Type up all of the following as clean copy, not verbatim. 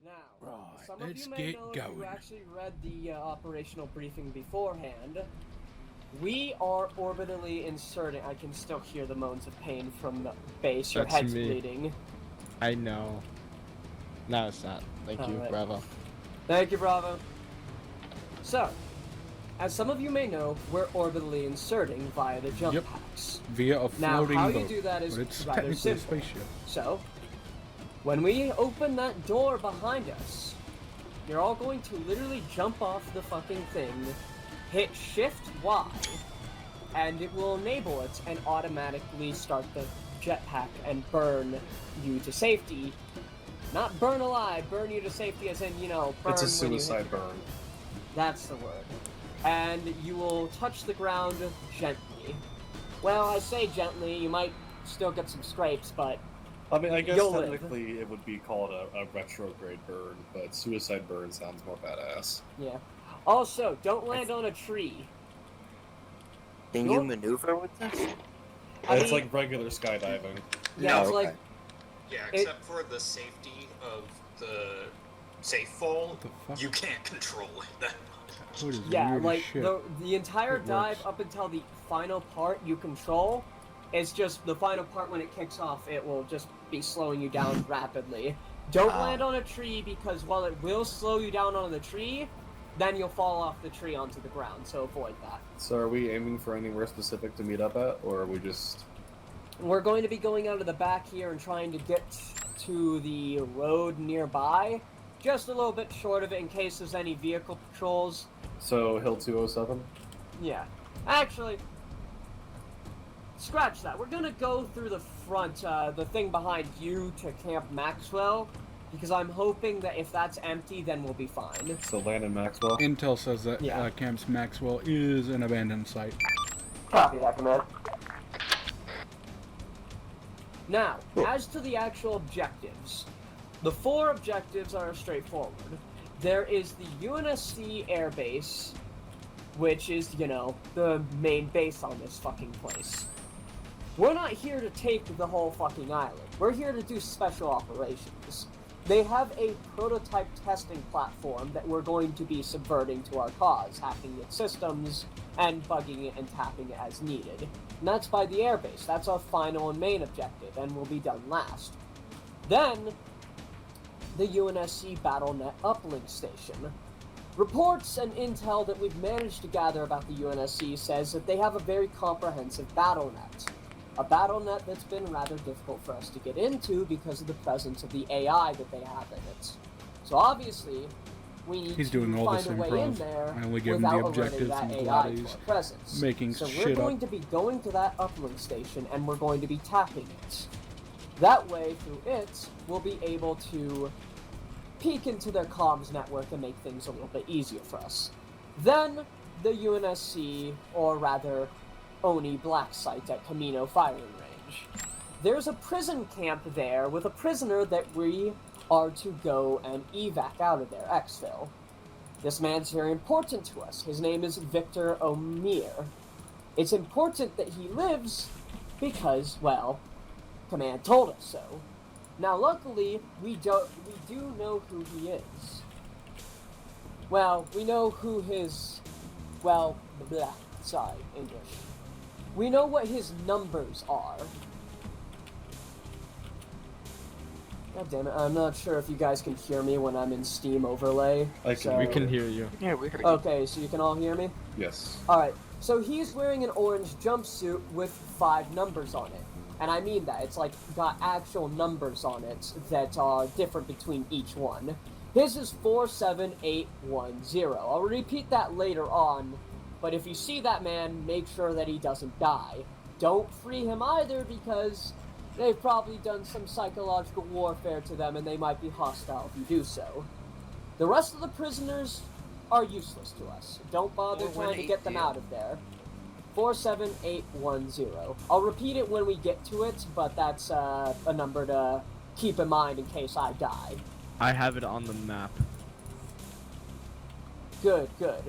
Now, Right, some of let's you may get know if going. you actually read the operational briefing beforehand. We are orbitally inserting. I can still hear the moans of pain from the base. Your That's head's me. bleeding. I know. No, it's not. Thank you, Alright. Bravo. Thank you, Bravo. So, as some of you may know, we're orbitally inserting via the jump packs. Via a Now, floating how boat. you do that is but it's rather technically a simple. spaceship. So, when we open that door behind us, you're all going to literally jump off the fucking thing, hit Shift Y, and it will enable it and automatically start the jetpack and burn you to safety. Not burn alive, burn you to safety as in, you know, burn It's a when you suicide hit. burn. That's the word. And you will touch the ground gently. Well, I say gently, you might still get some scrapes, but I mean, I guess you'll live. technically it would be called a retrograde burn, but suicide burn sounds more badass. Yeah. Also, don't land on a tree. Can you maneuver with this? It's like regular skydiving. Yeah, it's like... Yeah, except for the safety of the safe fall, you can't control it that much. Yeah, weird as like, shit. the entire It dive works. up until the final part you control. It's just the final part when it kicks off, it will just be slowing you down rapidly. Don't land on a tree because while it will slow you down on the tree, then you'll fall off the tree onto the ground, so avoid that. So are we aiming for anywhere specific to meet up at, or are we just... We're going to be going out of the back here and trying to get to the road nearby. Just a little bit short of it in case there's any vehicle patrols. So, Hill 207? Yeah. Actually, scratch that. We're gonna go through the front, the thing behind you to Camp Maxwell, because I'm hoping that if that's empty, then we'll be fine. So Landon Maxwell? Intel says that Yeah. Camp Maxwell is an abandoned site. Copy that, command. Now, as to the actual objectives, the 4 objectives are straightforward. There is the UNSC airbase, which is, you know, the main base on this fucking place. We're not here to take the whole fucking island. We're here to do special operations. They have a prototype testing platform that we're going to be subverting to our cause, hacking its systems, and bugging it and tapping it as needed. And that's by the airbase. That's our final and main objective, and will be done last. Then, the UNSC BattleNet uplink station. Reports and intel that we've managed to gather about the UNSC says that they have a very comprehensive BattleNet. A BattleNet that's been rather difficult for us to get into because of the presence of the AI that they have in it. So obviously, we need He's to doing all find this a way improv. in there I only give him the without alerting objectives that and AI to Pilates, our presence. making so we're shit going up. to be going to that uplink station and we're going to be tapping it. That way, through it, we'll be able to peek into their comms network and make things a little bit easier for us. Then, the UNSC, or rather, ONI Black Site at Camino firing range. There's a prison camp there with a prisoner that we are to go and evac out of there, exfil. This man's very important to us. His name is Victor O'Meara. It's important that he lives because, well, Command told us so. Now, luckily, we do know who he is. Well, we know who his, well, blah, sorry, English. We know what his numbers are. God damn it, I'm not sure if you guys can hear me when I'm in Steam overlay. We can hear you. Yeah, we heard you. Okay, so you can all hear me? Yes. Alright, so he's wearing an orange jumpsuit with 5 numbers on it. And I mean that, it's like got actual numbers on it that are different between each one. His is 47810. I'll repeat that later on, but if you see that man, make sure that he doesn't die. Don't free him either because they've probably done some psychological warfare to them and they might be hostile if you do so. The rest of the prisoners are useless to us. Don't bother trying to get them out of there. 47810. I'll repeat it when we get to it, but that's a number to keep in mind in case I die. I have it on the map. Good, good.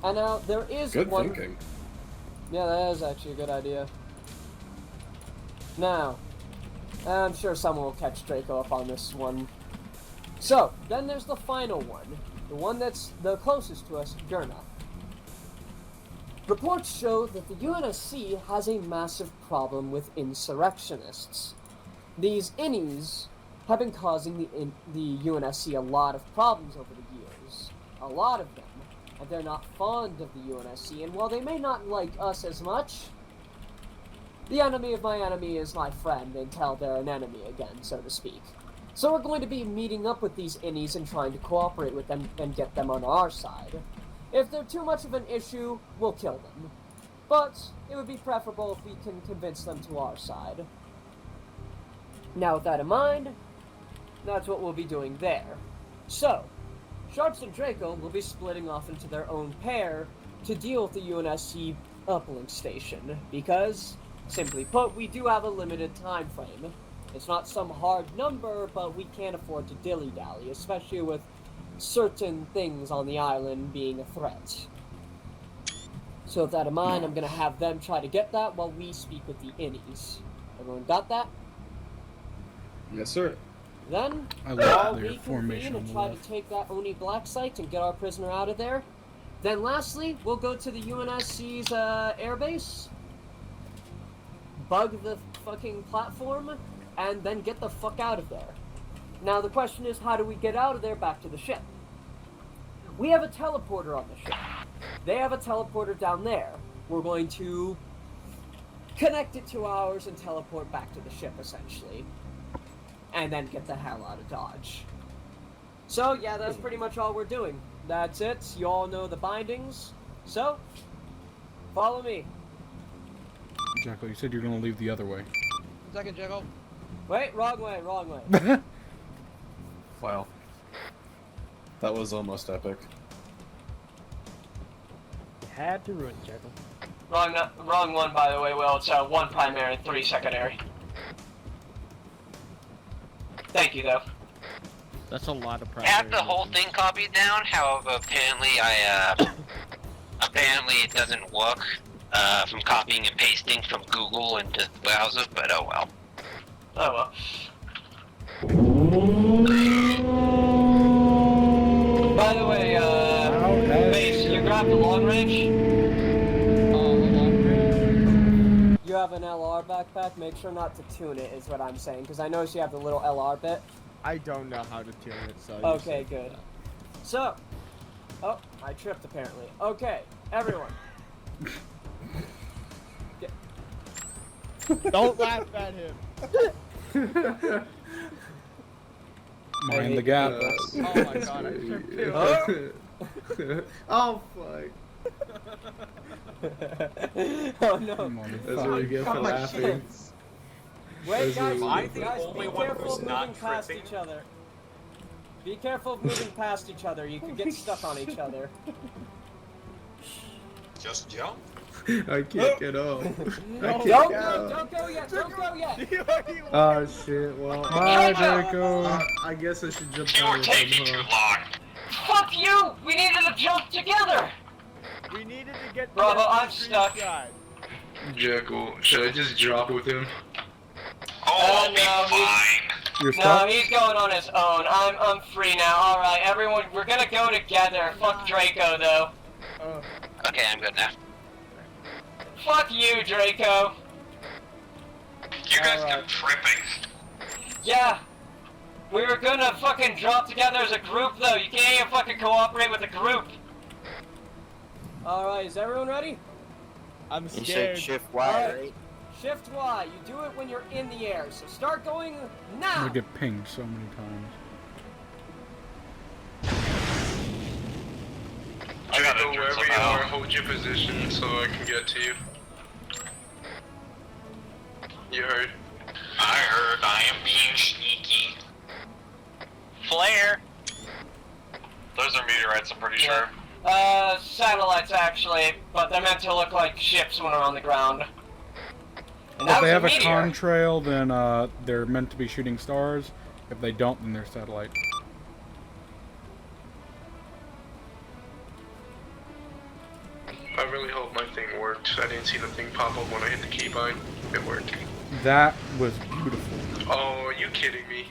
And now, there is Good one... thinking. Yeah, that is actually a good idea. Now, I'm sure someone will catch Draco up on this one. So, then there's the final one. The one that's the closest to us, Gurna. Reports show that the UNSC has a massive problem with insurrectionists. These innies have been causing the UNSC a lot of problems over the years. A lot of them. And they're not fond of the UNSC, and while they may not like us as much, the enemy of my enemy is my friend until they're an enemy again, so to speak. So we're going to be meeting up with these innies and trying to cooperate with them and get them on our side. If they're too much of an issue, we'll kill them. But it would be preferable if we can convince them to our side. Now with that in mind, that's what we'll be doing there. So, Sharks and Draco will be splitting off into their own pair to deal with the UNSC uplink station, because, simply put, we do have a limited time frame. It's not some hard number, but we can't afford to dilly-dally, especially with certain things on the island being a threat. So with that in mind, I'm going to have them try to get that while we speak with the innies. Everyone got that? Yes, sir. Then, I while love we their convene formation on and the try left. to take that Oni Black site and get our prisoner out of there. Then lastly, we'll go to the UNSC's airbase, bug the fucking platform, and then get the fuck out of there. Now the question is, how do we get out of there back to the ship? We have a teleporter on the ship. They have a teleporter down there. We're going to connect it to ours and teleport back to the ship, essentially. And then get the hell out of Dodge. So, yeah, that's pretty much all we're doing. That's it. You all know the bindings. So, follow me. Jacko, you said you're gonna leave the other way. Second, Jacko. Wait, wrong way, wrong way. Wow. That was almost epic. Had to ruin Jacko. Wrong one, by the way, Will. It's 1 primary, 3 secondary. Thank you, though. That's a lot of I pressure. have the whole thing copied down, however, apparently apparently it doesn't work from copying and pasting from Google into the browser, but oh well. Oh well. By the way, Base, you grabbed the long range? You have an LR backpack? Make sure not to tune it, is what I'm saying, because I noticed you have the little LR bit. I don't know how to tune it, so. Okay, good. So, oh, I tripped apparently. Okay, everyone. Don't laugh at him. Mind the gap. Oh my god, I tripped too. Oh, fuck. Oh no. Come on, That's what you get for laughing. Wait, guys, Am I the guys, only be one careful who's of not moving past tripping? each other. Be careful of moving past each other. You could get stuck on each other. Just jump. I can't get up. I can't Don't get go, up. don't go yet, don't go yet. Oh shit, well. Bye, Draco. I guess I should jump You were down with taking him, too huh? long. Fuck you! We needed to jump together! We needed to get. Bravo, I'm stuck. Jekyll, should I just drop with him? Oh, I'll be no, fine. You're No, stuck? he's going on his own. I'm free now. Alright, everyone, we're gonna go together. Fuck Draco, though. Okay, I'm good now. Fuck you, Draco. You guys Alright. kept tripping. Yeah. We were gonna fucking drop together as a group, though. You can't even fucking cooperate with a group. Alright, is everyone ready? I'm You said scared. shift Y, Alright. right? Shift Y. You do it when you're in the air. So start going I'm now. gonna get pinged so many times. I got Go injured wherever you somehow. are, hold your position so I can get to you. You heard? I heard I am being sneaky. Flare! Those are meteorites, I'm pretty sure. Satellites actually, but they're meant to look like ships when they're on the ground. And that If was they have a meteor. contrail, then they're meant to be shooting stars. If they don't, then they're satellite. I really hope my thing worked. I didn't see the thing pop up when I hit the keybind. It worked. That was beautiful. Oh, are you kidding me?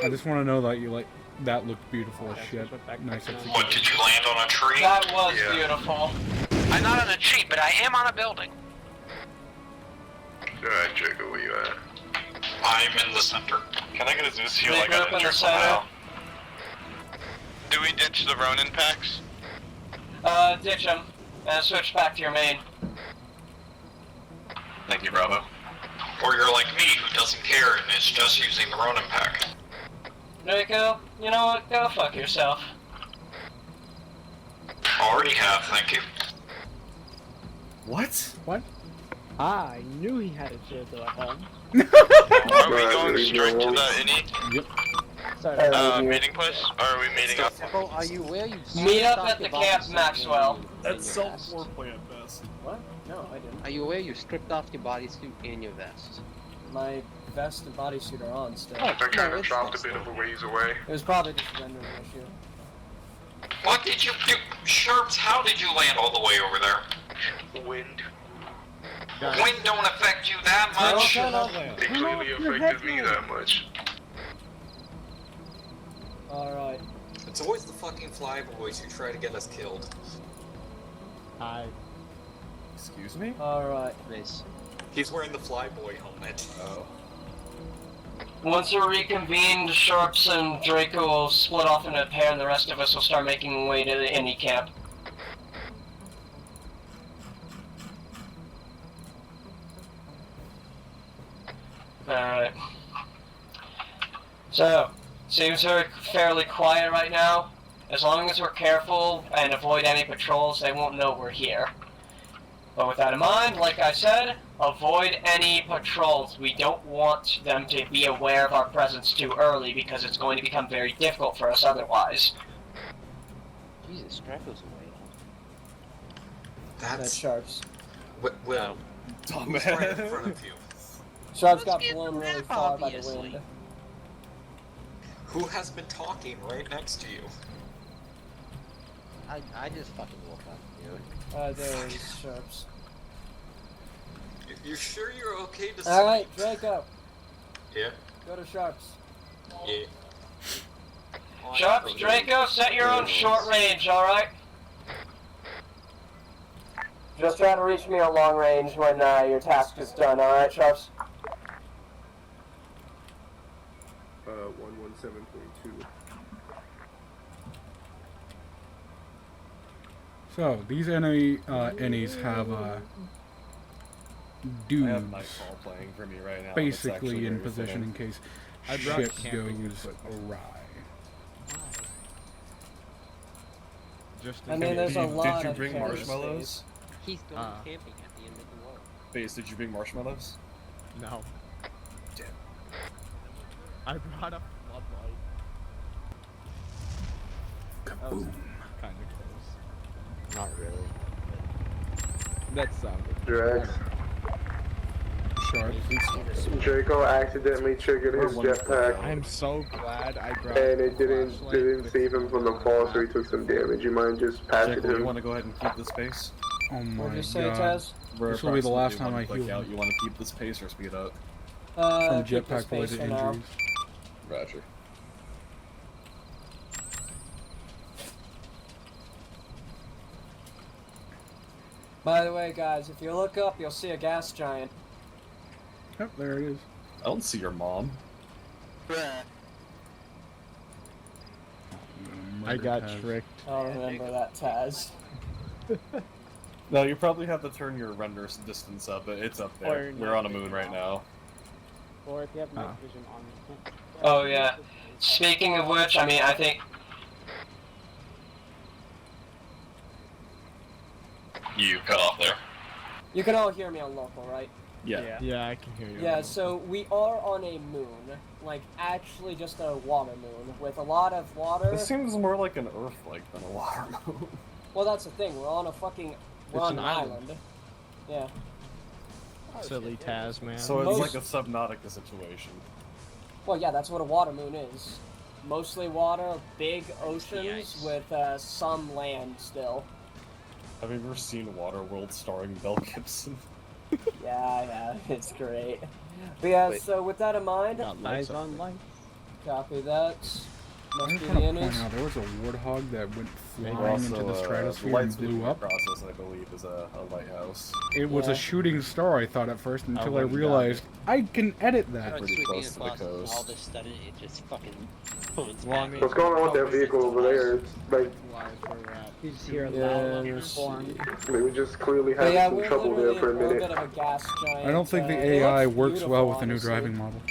I just want to know that you like that looked beautiful as shit. Nice execution. What, did you land on a tree? That was Yeah. beautiful. I'm not on a tree, but I am on a building. Alright, Jacob, where you at? I'm in the center. Can I get a Zeus heal? Regroup I got in the injured center. somehow. Do we ditch the Ronin packs? Ditch them and switch back to your main. Thank you, Bravo. Or you're like me, who doesn't care and is just using the Ronin pack? Draco, you know what? Go fuck yourself. Already have, thank you. What? What? I knew he had a Jago at home. Are we going straight to the INI Yep. Sorry. meeting place? Or are we meeting up? Oh, are you where you Meet up at the camp, Maxwell. That's self-foreplay at best. What? No, I didn't. Are you aware you stripped off your bodysuit and your vest? My vest and bodysuit are on still. I kind of dropped a bit of a ways away. It was probably just a rendering issue. What did you do? Sharps, how did you land all the way over there? Wind. Wind don't affect you that much. It clearly affected me that much. Alright. It's always the fucking flyboys who try to get us killed. Hi. Excuse me? Alright. Nice. He's wearing the flyboy helmet. Oh. Once we're reconvened, Sharps and Draco will split off into a pair and the rest of us will start making our way to the indie camp. Alright. So, seems we're fairly quiet right now. As long as we're careful and avoid any patrols, they won't know we're here. But with that in mind, like I said, avoid any patrols. We don't want them to be aware of our presence too early because it's going to become very difficult for us otherwise. Jesus, Draco's away. That's That's Sharps. well. Who's right in front of you? Sharps got blown really far by the wind. Who has been talking right next to you? I just fucking woke up, dude. There is Sharps. You sure you're okay to Alright, sleep? Draco, Yeah. go to Sharps. Yeah. Sharps, Draco, set your own short range, alright? Just try to reach me on long range when your task is done, alright, Sharps? 117.2. So these enemy innies have I have dudes Nightfall playing for me right now. It's basically actually in very position in fitting. case I brought shit camping goes awry. Just I mean, there's a Did lot you of bring carry marshmallows? space. He's going camping at the end of the world. Base, did you bring marshmallows? No. Damn. I brought a floodlight. Kaboom. Kind of close. Not really. That sounded. Drax. Sharp. Draco accidentally triggered his jetpack, I'm so glad I brought. and it a didn't flashlight save him from the fall, so he took some damage. You mind just patching Jacob, you him? want to go ahead and keep this pace? Oh my What'd you say, god. Taz? We're This will be the last time I approximately heal one click out. You want to keep this pace or speed up? From Keep the jetpack space related for now. injuries. Roger. By the way, guys, if you look up, you'll see a gas giant. Yep, there it is. I don't see your mom. I got tricked. I'll remember that, Taz. No, you probably have to turn your render distance up, but it's up there. Or We're on a moon right now. Or if you have night vision on, you can't. Oh, yeah. Speaking of which, I mean, I think... You cut off there. You can all hear me on local, right? Yeah. Yeah, I can hear you. Yeah, so we are on a moon. Like, actually just a water moon, with a lot of water. It seems more like an Earth-like than a water moon. Well, that's the thing, we're on a fucking... We're It's on an an island. island. Yeah. Silly Taz, man. So it's Most- like a Subnautica situation. Well, yeah, that's what a water moon is. Mostly water, big oceans with some land still. Have you ever seen Waterworld starring Mel Gibson? Yeah, it's great. But yeah, Wait. so with that in mind, Got lights on lights. copy that. I Must just be want the to point innies. out there was a warthog that went We're flying also, into the the stratosphere light and blew speeding up. process, I believe, is a lighthouse. It was Yeah. a shooting star, I thought at first, until I wouldn't doubt realized I can edit that. Pretty close to the coast. all this stuff, it just fucking bones Well, I back. mean, What's going on with that vehicle over there? It's like Why is where we're at. You just hear a Yeah, loud let's horn. they were just clearly But yeah, having we're some trouble literally there for a in orbit minute. of a gas giant. I don't think the it AI looks works well beautiful, with the new honestly. driving model.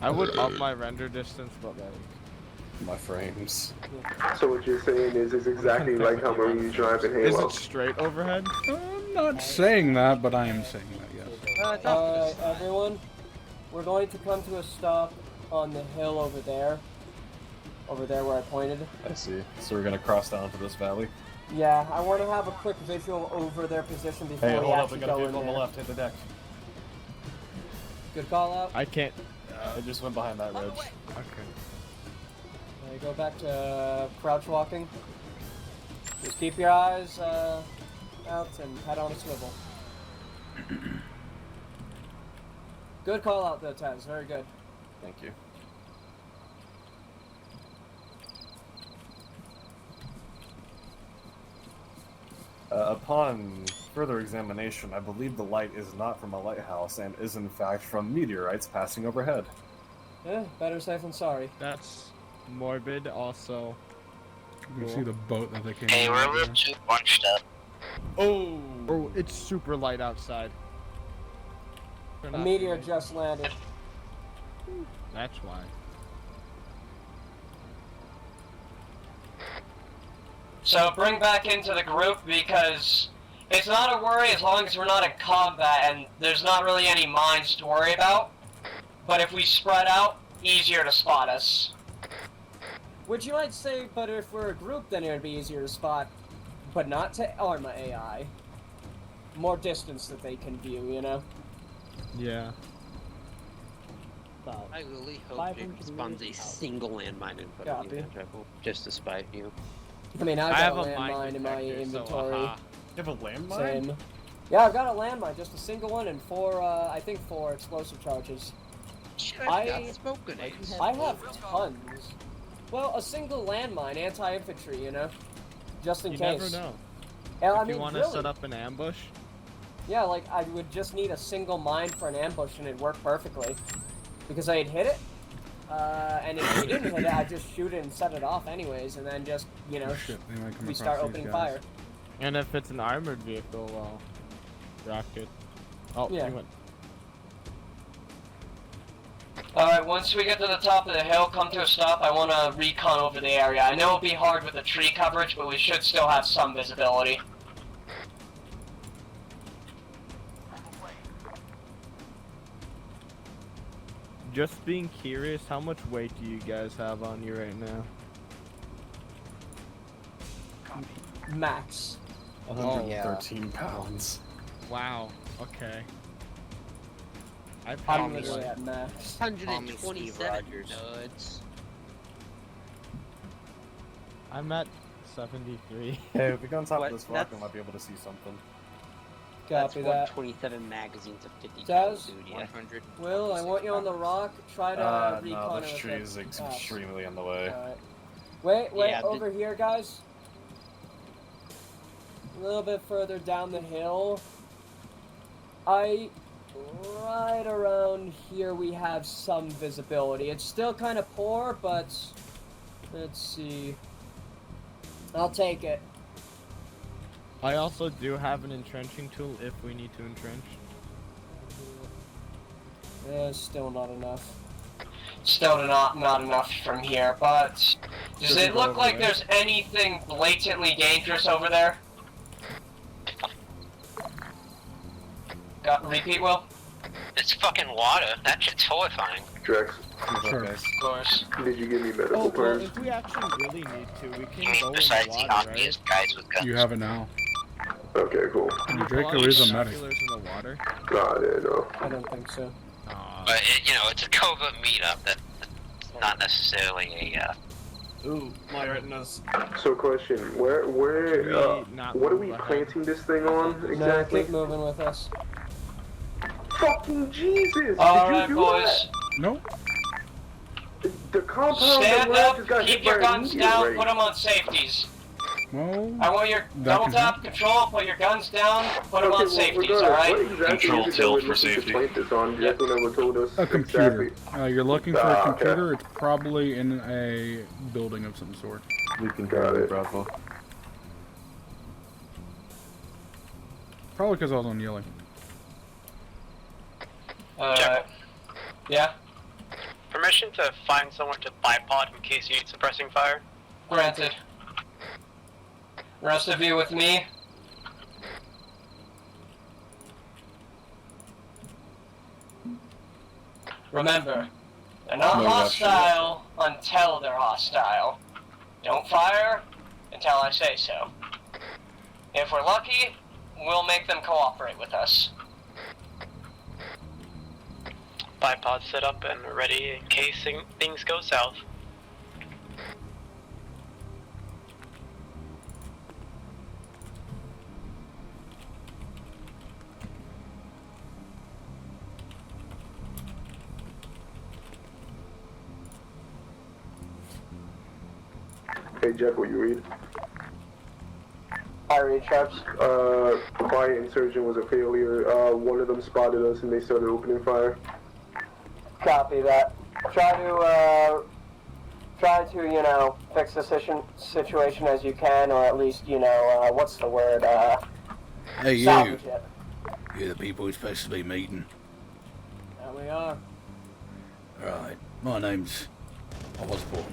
I would up my render distance, but like, My frames. So what you're saying is it's exactly like how Marines drive in is Halo. it straight overhead? I'm not saying that, but I am saying that, yes. Alright, everyone. We're going to come to a stop on the hill over there. Over there where I pointed. I see. So we're gonna cross down to this valley. Yeah, I want to have a quick visual over their position before Hey, we hold up, we actually got a go in vehicle on there. the left, hit the deck. Good call out. I can't. I just went behind that ridge. Okay. Go back to crouch walking. Just keep your eyes out and head on a swivel. Good call out though, Taz. Very good. Thank you. Upon further examination, I believe the light is not from a lighthouse and is in fact from meteorites passing overhead. Yeah, better safe than sorry. That's morbid. Also, You see the boat that they came Hey, in we're a with little there? too bunched up. oh, it's super light outside. They're A not meteor doing- just landed. That's why. So bring back into the group because it's not a worry as long as we're not in combat and there's not really any mines to worry about. But if we spread out, easier to spot us. Would you like to say, but if we're a group, then it would be easier to spot, but not to Arma AI. More distance that they can view, you know? Yeah. About I really hope 500 Jake spawns a meters out. single landmine in front of Copy. you, Jackal, just to spite you. I mean, I I've have got a a landmine in my detector, so, inventory. aha. You have a landmine? Same. Yeah, I've got a landmine, just a single one, and I think four explosive charges. Shit, I- I've got smoke grenades. I have tons. Well, a single landmine, anti-infantry, you know? Just in You case. never know. And, I If mean, you want to really, set up an ambush, yeah, like, I would just need a single mine for an ambush and it'd work perfectly. Because I'd hit it, and if we didn't hit it, I'd just shoot it and set it off anyways, and then just, you know, Oh shit, they might come we across start these opening guys. fire. and if it's an armored vehicle, well, rocket. Oh, Yeah. you went. Alright, once we get to the top of the hill, come to a stop, I want to recon over the area. I know it'll be hard with the tree coverage, but we should still have some visibility. Just being curious, how much weight do you guys have on you right now? Max. 113 pounds. Wow. Okay. I'm probably literally at max. 127 nuts. I'm at 73. Hey, if we go on top What? of this rock, we That's- might be able to see something. That's Copy that. 127 magazines of 50 Daz? rounds, dude, yeah. 100. Will, I want you on the rock. Try to No, recon this it tree with is the- extremely in the way. Alright. Wait, Yeah, over here, guys. A little bit further down the hill. Right around here we have some visibility. It's still kind of poor, but let's see. I'll take it. I also do have an entrenching tool if we need to entrench. Still not enough. Still not enough from here, but does it look like there's anything blatantly dangerous over there? Repeat, Will? It's fucking water. That shit's horrifying. Drex, Sure. Okay. Of course. did you give me medical Oh, well, parts? if we actually really need to, we You can mean go in besides the the water, right? obvious guys with guns? You have it now. Okay, cool. And Well, Draco are is a there medic. binoculars in the water? God, yeah, no. I don't think so. But, it's a covert meetup. That's not necessarily a, Ooh, my retinas. So question, Should we not what are move we ahead? planting this thing on No, exactly? keep moving with us. fucking Jesus! Alright, Did you do boys. Nope. that? The compound Stand that up, just got keep hit your by a guns meteor, down, right? put them on safeties. Well, I want your that double can tap happen. control, put your guns down, put them on safeties, alright? What exactly Control is it that tilt we're for looking to safety. plant this on? Jacko never told us A computer. exactly. You're looking for a Ah, computer. It's probably in a building of some sort. We can Got go it. Bravo. Probably because I was on yelling. Yeah? Permission to find someone to bipod in case you need suppressing fire? Granted. Rest of you with me? Remember, they're not No, hostile until they're hostile. Don't fire until I say so. If we're lucky, we'll make them cooperate with us. Bipod set up and ready in case things go south. Hey, Jack, what you read? I read Sharps. My insertion was a failure. One of them spotted us and they started opening fire. Copy that. Try to, you know, fix the situation as you can, or at least, you know, what's the word, Hey, you. salvage it. You're the people we're supposed to be meeting. There we are. Right. My name's Osborne.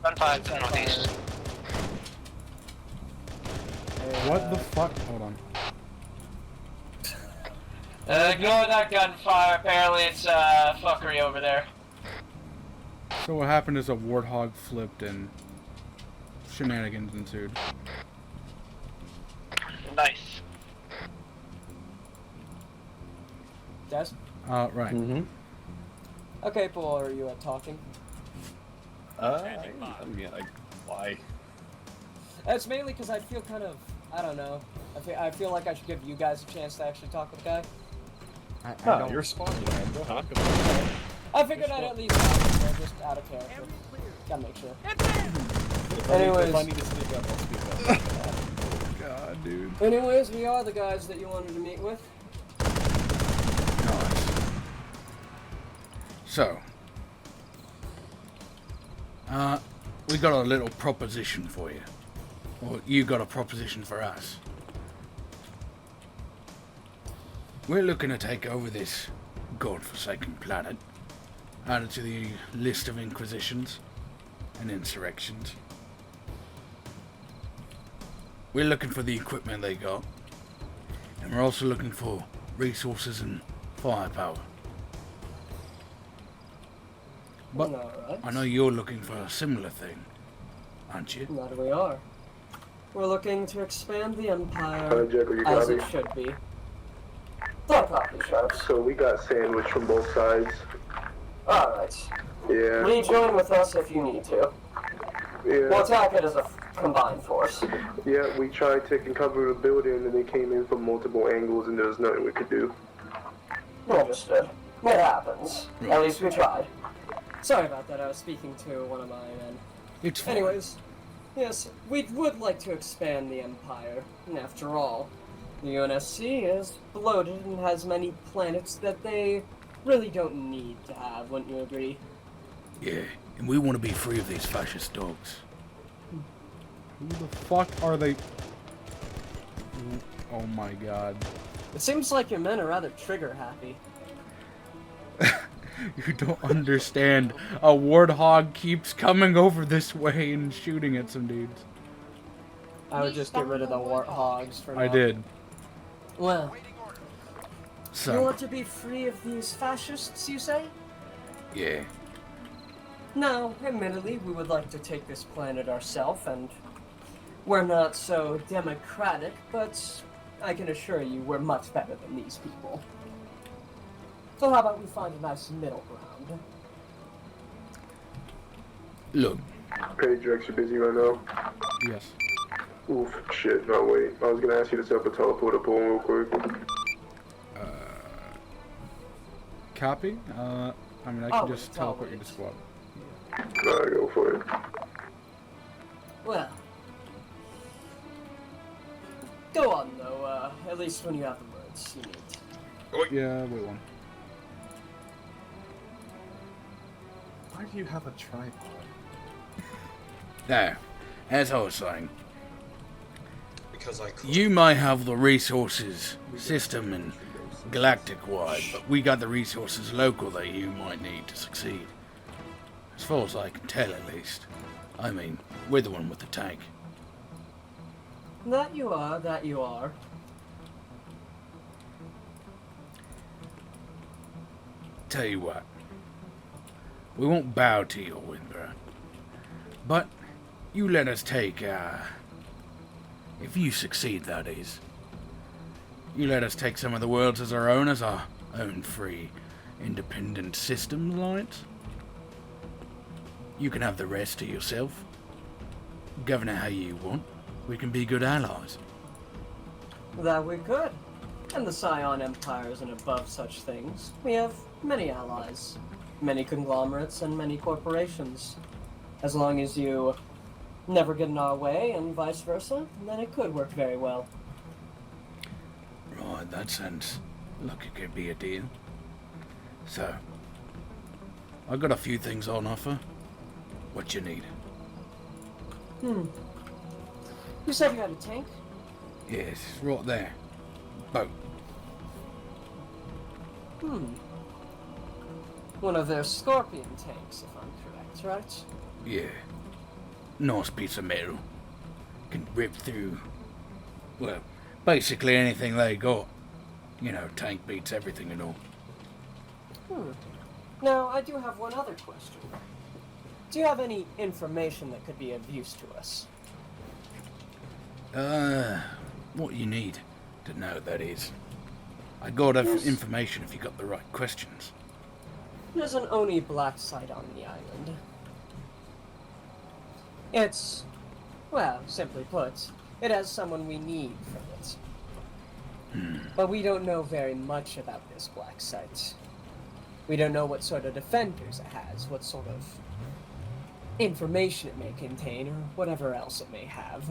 Run 5 northeast. What the fuck? Hold on. Ignore that gunfire. Apparently it's, fuckery over there. So what happened is a warthog flipped and shenanigans ensued. Nice. Des? Right. Mm-hmm. Okay, Paul, are you talking? Why? It's mainly because I feel kind of, I don't know. I feel like I should give you guys a chance to actually talk with the guy. I don't You're spawning, man. Go ahead. I figured I'd at least ask, just out of character. Gotta make sure. Anyways. If I need to speak up, I'll speak up. Oh god, dude. Anyways, we are the guys that you wanted to meet with. Nice. So, we got a little proposition for you. Well, you got a proposition for us. We're looking to take over this godforsaken planet, added to the list of inquisitions and insurrections. We're looking for the equipment they got, and we're also looking for resources and firepower. But Alright. I know you're looking for a similar thing, aren't you? That we are. We're looking to expand the Empire Jack, you as got it me? should be. Don't copy, Sharps. So we got sandwiched from both sides. Alright. Yeah. Rejoin with us if you need to. We'll Yeah. attack it as a combined force. Yeah, we tried taking cover of the building and they came in from multiple angles and there was nothing we could do. Understood. It happens. At least we tried. Sorry about that, I was speaking to one of my men. It's fine. Anyways, yes, we would like to expand the Empire. And after all, the UNSC is bloated and has many planets that they really don't need to have, wouldn't you agree? Yeah, and we want to be free of these fascist dogs. Who the fuck are they? Oh my god. It seems like your men are rather trigger happy. You don't understand. A warthog keeps coming over this way and shooting at some dudes. I would just get rid of the warthogs for now. I did. Well, you So, want to be free of these fascists, you say? yeah. Now, admittedly, we would like to take this planet ourselves, and we're not so democratic, but I can assure you we're much better than these people. So how about we find a nice middle ground? Look, Hey, Drex, you busy right now? Yes. Oof, shit, no, wait. I was gonna ask you to set up a teleporter pool real quick. Copy. I mean, I can just teleport you to squad. Alright, go for it. Well, go on though. At least when you have the words you need. Yeah, wait one. Why do you have a tripod? Now, as I was saying, Because I could. you may have the resources, system and galactic-wide, but we got the resources local that you might need to succeed. As far as I can tell, at least. I mean, we're the one with the tank. That you are, that you are. Tell you what, we won't bow to your whimper, but you let us take, if you succeed, that is, you let us take some of the worlds as our own free, independent system alliance. You can have the rest to yourself. Govern it how you want. We can be good allies. That we could. And the Scion Empire isn't above such things. We have many allies, many conglomerates, and many corporations. As long as you never get in our way, and vice versa, then it could work very well. Right, that sounds like it could be a deal. So, I've got a few things on offer. What you need? You said you had a tank? Yes, right there. Boat. One of their Scorpion tanks, if I'm correct, right? Yeah. Nice piece of metal. Can rip through, well, basically anything they got. You know, tank beats everything and all. Now, I do have one other question. Do you have any information that could be of use to us? What you need to know, that is. I got information if you got the right questions. There's an Oni black site on the island. It's, well, simply put, it has someone we need from it. But we don't know very much about this black site. We don't know what sort of defenders it has, what sort of information it may contain, or whatever else it may have.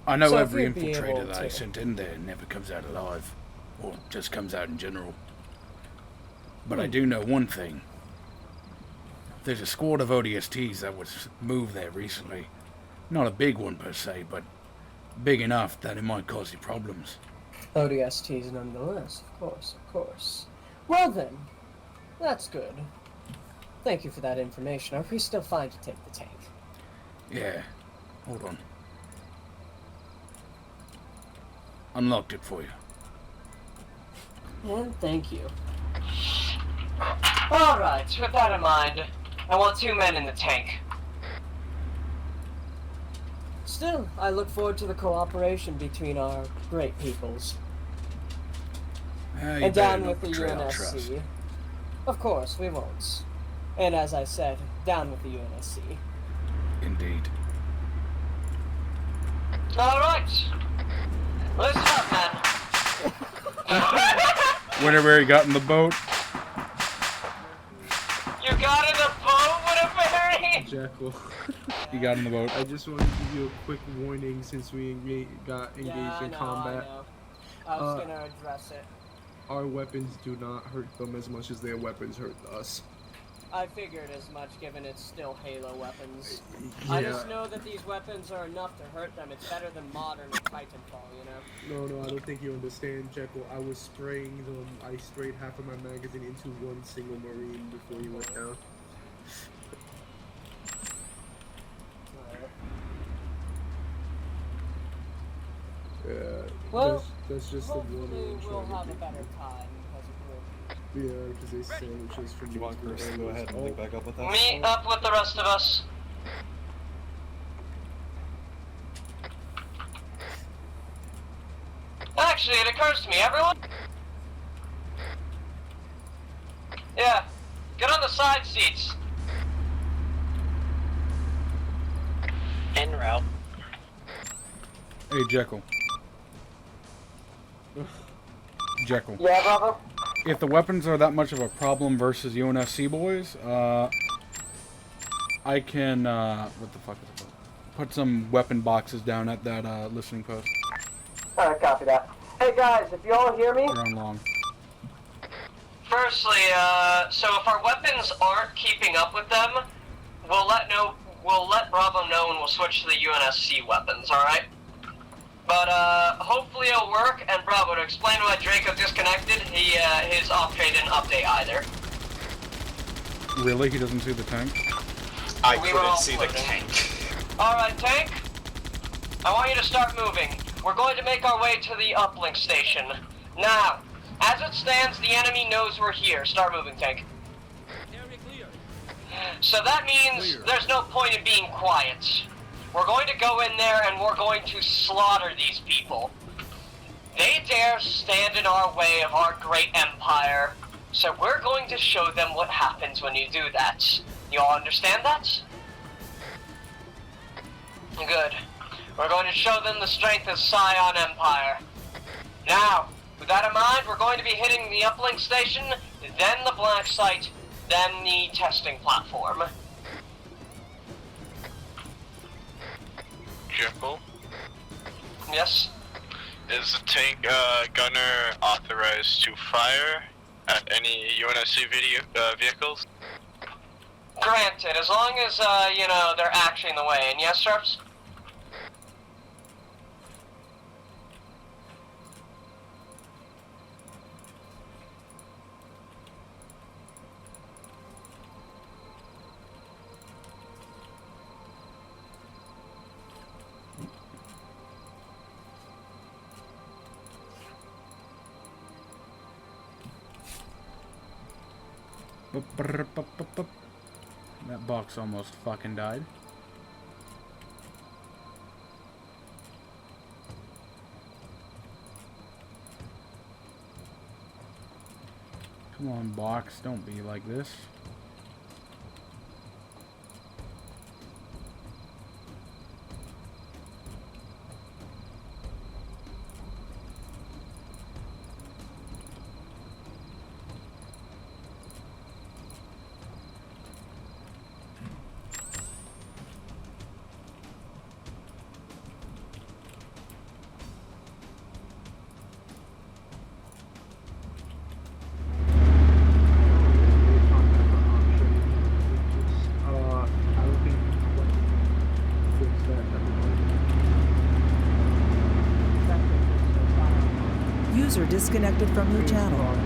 I know So if every you'd be infiltrator able that I to- sent in there never comes out alive. Or just comes out in general. But I do know one thing. There's a squad of ODSTs that was moved there recently. Not a big one per se, but big enough that it might cause you problems. ODSTs nonetheless, of course. Well then, that's good. Thank you for that information. Are we still fine to take the tank? Yeah. Hold on. Unlocked it for you. And thank you. Alright, with that in mind, I want 2 men in the tank. Still, I look forward to the cooperation between our great peoples. You And better down not with the betray our trust. UNSC. Of course, we won't. And as I said, down with the UNSC. Indeed. Alright. Listen up, man. Whenever he got in the boat. You got in the boat, Winterberry? Jackal. He got in the boat. I just wanted to give you a quick warning since we got engaged in combat. I was gonna address it. Our weapons do not hurt them as much as their weapons hurt us. I figured as much, given it's still Halo weapons. Yeah. I just know that these weapons are enough to hurt them. It's better than modern Titanfall, you know? No, I don't think you understand, Jekyll. I was spraying them. I sprayed half of my magazine into one single Marine before he went down. Yeah, Well, that's just the one hopefully I'm we'll trying have to a do. better time because of Yeah, because they sandwiches from You want Chris to go ahead and link back up with us? Meet up with the rest of us. Actually, it occurs to me, everyone. Yeah, get on the side seats. En route. Hey, Jekyll. Jekyll. Yeah, Bravo? If the weapons are that much of a problem versus UNSC boys, I can, what the fuck is it called? Put some weapon boxes down at that, listening post. Alright, copy that. Hey guys, if you all hear me... You're on long. Firstly, so if our weapons aren't keeping up with them, we'll let Bravo know and we'll switch to the UNSC weapons, alright? But, hopefully it'll work, and Bravo, to explain why Draco disconnected, his off-trade didn't update either. Really? He doesn't see the tank? I couldn't see the tank. Alright, tank. I want you to start moving. We're going to make our way to the uplink station. Now, as it stands, the enemy knows we're here. Start moving, tank. So that means there's no point in being quiet. We're going to go in there and we're going to slaughter these people. They dare stand in our way of our great empire, so we're going to show them what happens when you do that. You all understand that? Good. We're going to show them the strength of Scion Empire. Now, with that in mind, we're going to be hitting the uplink station, then the black site, then the testing platform. Jekyll? Yes? Is the tank gunner authorized to fire at any UNSC vehicles? Granted, as long as, you know, they're actually in the way. And yes, Sharps? That box almost fucking died. Come on, box, don't be like this. User disconnected from your channel.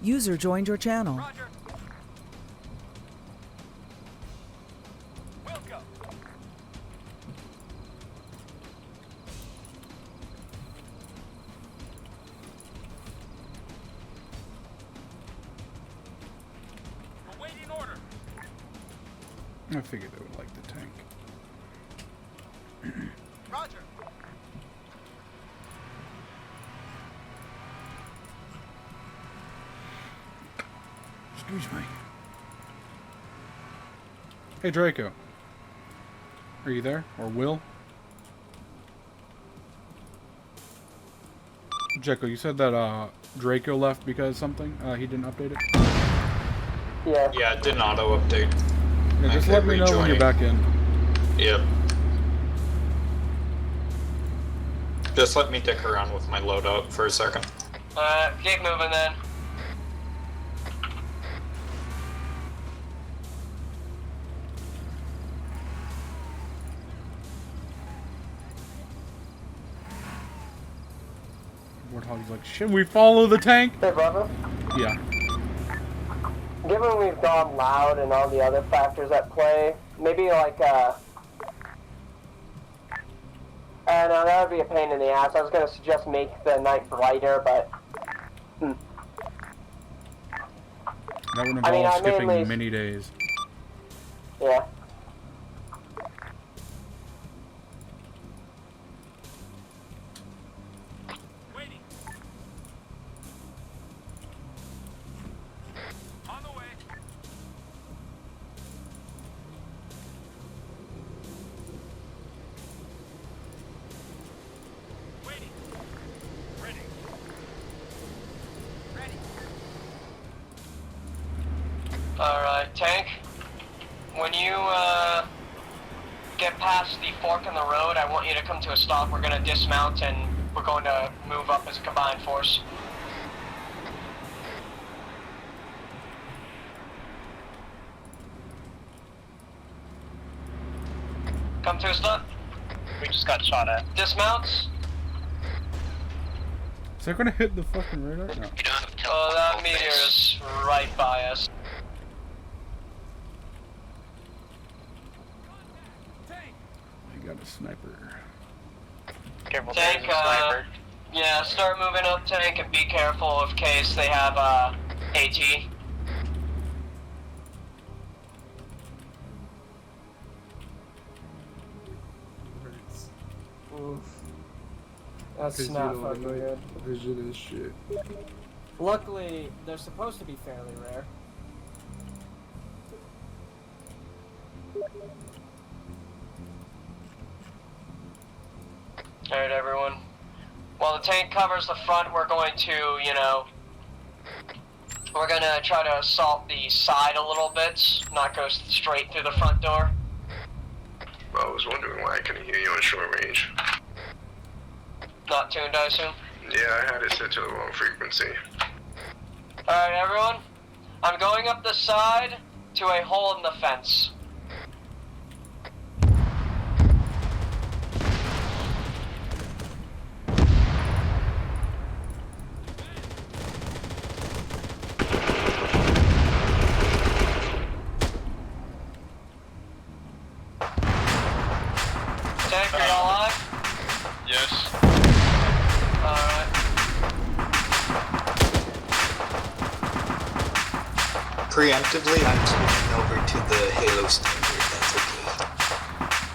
User joined your channel. Roger. We'll go. Awaiting order. I figured they would like the tank. Roger. Excuse me. Hey, Draco. Are you there? Or Will? Jekyll, you said that Draco left because something? He didn't update it? Yeah. Yeah, it didn't auto-update. Yeah, just let me know when you're back in. Yep. Just let me dick around with my loadout for a second. Keep moving then. Warthog's like, should we follow the tank? Hey, brother. Yeah. Given we've gone loud and all the other factors at play, maybe like, I know that would be a pain in the ass. I was gonna suggest make the night brighter, but... That would I mean, involve I skipping mainly- many days. Yeah. Waiting. On the way. Waiting. Ready. Ready. Alright, tank. When you get past the fork in the road, I want you to come to a stop. We're gonna dismount and we're going to move up as a combined force. Come to a stop. We just got shot at. Dismounts. Is that gonna hit the fucking radar? No. Oh, that meteor is right by us. I got a sniper. Careful, Tank, there's a sniper. yeah, start moving up, tank, and be careful in case they have AT. Oof. That's 'Cause, not you know, fucking night good. vision and shit. Luckily, they're supposed to be fairly rare. Alright, everyone. While the tank covers the front, we're going to, we're gonna try to assault the side a little bit, not go straight through the front door. I was wondering why I couldn't hear you on short range. Not tuned, I assume? Yeah, I had it set to the wrong frequency. Alright, everyone. I'm going up the side to a hole in the fence. Tank, are you all alive? Yes. Alright. Preemptively, I'm switching over to the Halo standard. That's okay.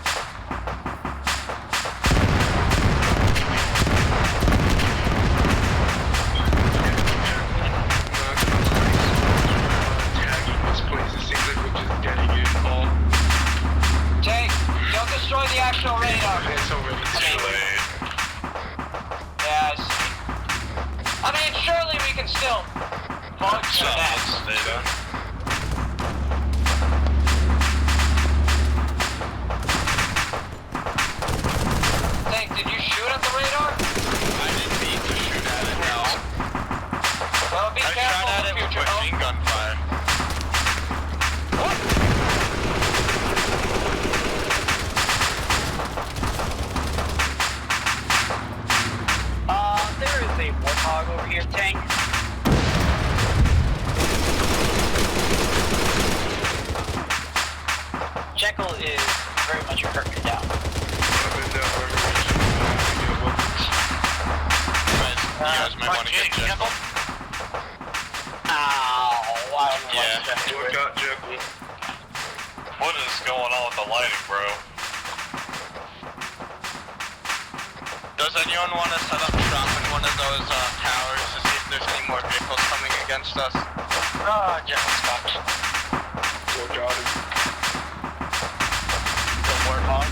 This place, it seems like we're just getting it all. Tank, don't destroy the actual radar. It's already too late. Yeah, I see. I mean, surely we can still function that. Tank, did you shoot at the radar? I didn't mean to shoot at it, no. Well, be I careful shot at in it the with future. machine gun fire. There is a warthog over here, tank. Jekyll is very much curtain down. You guys might want to get Jekyll. Ow, I don't know Yeah. what's Jekyll. What got Jekyll? What is going on with the lighting, bro? Does anyone want to set up shop in one of those towers to see if there's any more vehicles coming against us? Jekyll's fucked. What got him? The warthog.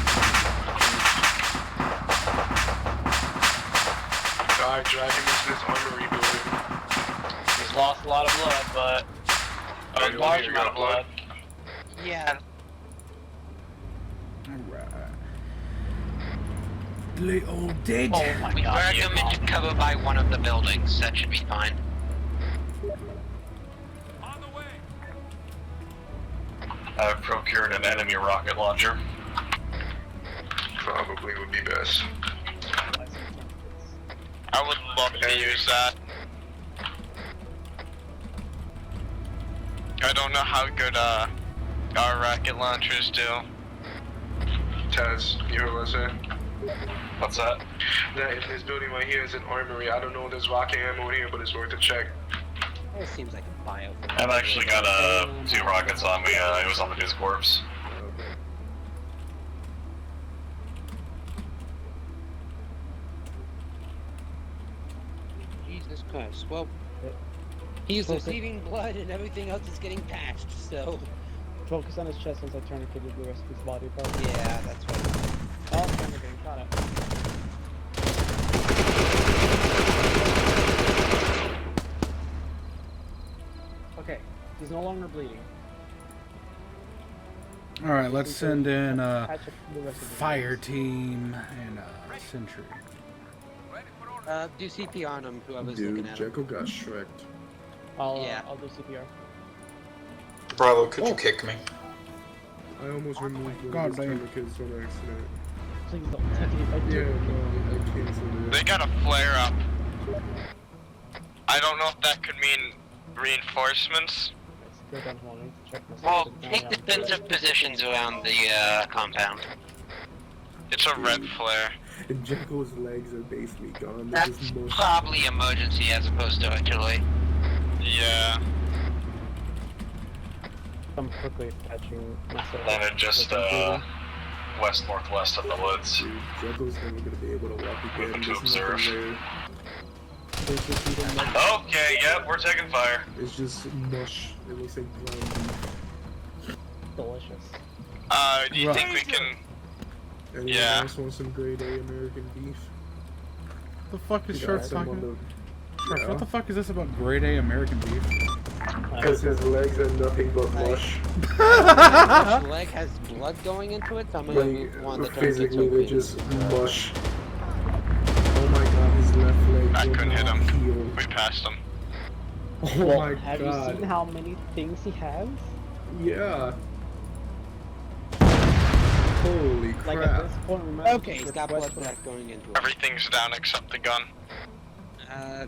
Alright, drag him into this armory building. He's lost a lot of blood, but a you large got amount of blood. Yeah. Alright. Little dead. Oh my We god. drag him into cover by one of the buildings. That should be fine. On the way. I've procured an enemy rocket launcher. Probably would be best. I would love to use that. I don't know how good our rocket launchers do. Taz, you heard what I said? What's that? That in this building right here is an armory. I don't know if there's rocket ammo in here, but it's worth a check. It seems like a bio. I've actually got 2 rockets on me. It was on the dude's corpse. Jesus Christ. Well, he's receiving blood and everything else is getting patched, so... Focus on his chest since I tourniqueted the rest of his body part. Yeah, that's right. Oh, I'm getting caught up. Okay, he's no longer bleeding. Alright, let's send in Patch up the rest of the fire team and sentry. Do CPR on him, whoever's Dude, looking at him. Jekyll got shreked. I'll do CPR. Bravo, could you kick me? I almost removed one God of his damn. tourniquets on accident. Please don't touch me if I do. Yeah, no, I canceled it. They got a flare up. I don't know if that could mean reinforcements. Go down, hold on. Check my Well, system. take defensive positions around the compound. It's a red flare. And Jekyll's legs are basically gone. They're That's just mush. probably emergency as opposed to artillery. Yeah. I'm quickly patching myself. Then it just west-northwest of the woods. Dude, Jekyll's never gonna be able to walk again. Moving to There's observe. nothing there. Okay, yep, we're taking fire. It's just mush. It looks like ground beef. Delicious. Do you think we can... Anyone Yeah. else want some grade A American beef? What the fuck is You Shark got some talking on about? the- Shark, Yeah. what the fuck is this about grade A American beef? Because his legs are nothing but mush. His leg has blood going into it, so I'm gonna Like, move one that turns physically, into they're a just mush. Oh my god, his left leg I will couldn't hit not him. heal. We passed him. Oh Well, my have god. you seen how many things he has? Yeah. Holy Like crap. at this point, remember. Okay, he's got blood back going into it. Everything's down except the gun.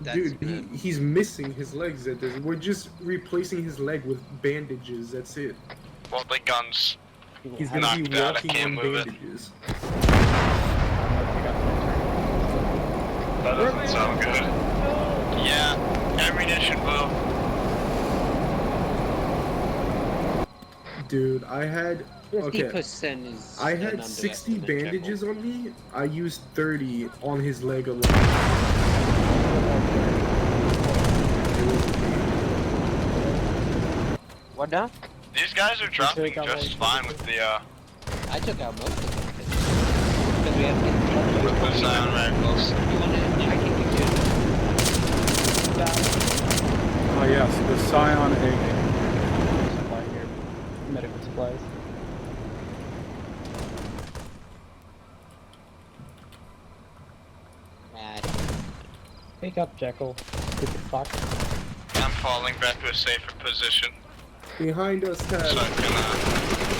That's Dude, good. he's missing his legs at this. We're just replacing his leg with bandages, that's it. Well, the gun's He's gonna be knocked out. I walking can't on move it. bandages. That doesn't sound good. Yeah, ammunition move. Dude, I had... Okay, 50% is I an had 60 underestimate, bandages on me. I used 30 on his leg alone. What now? These guys are dropping just fine with the I took out most of them. Because we have to get with the sound rifles. You want to check it, you Oh yes, the Scion A. Supply here. Medical supplies. Pick up, Jekyll. Stupid fuck. I'm falling back to a safer position. Behind us, Ted. So I can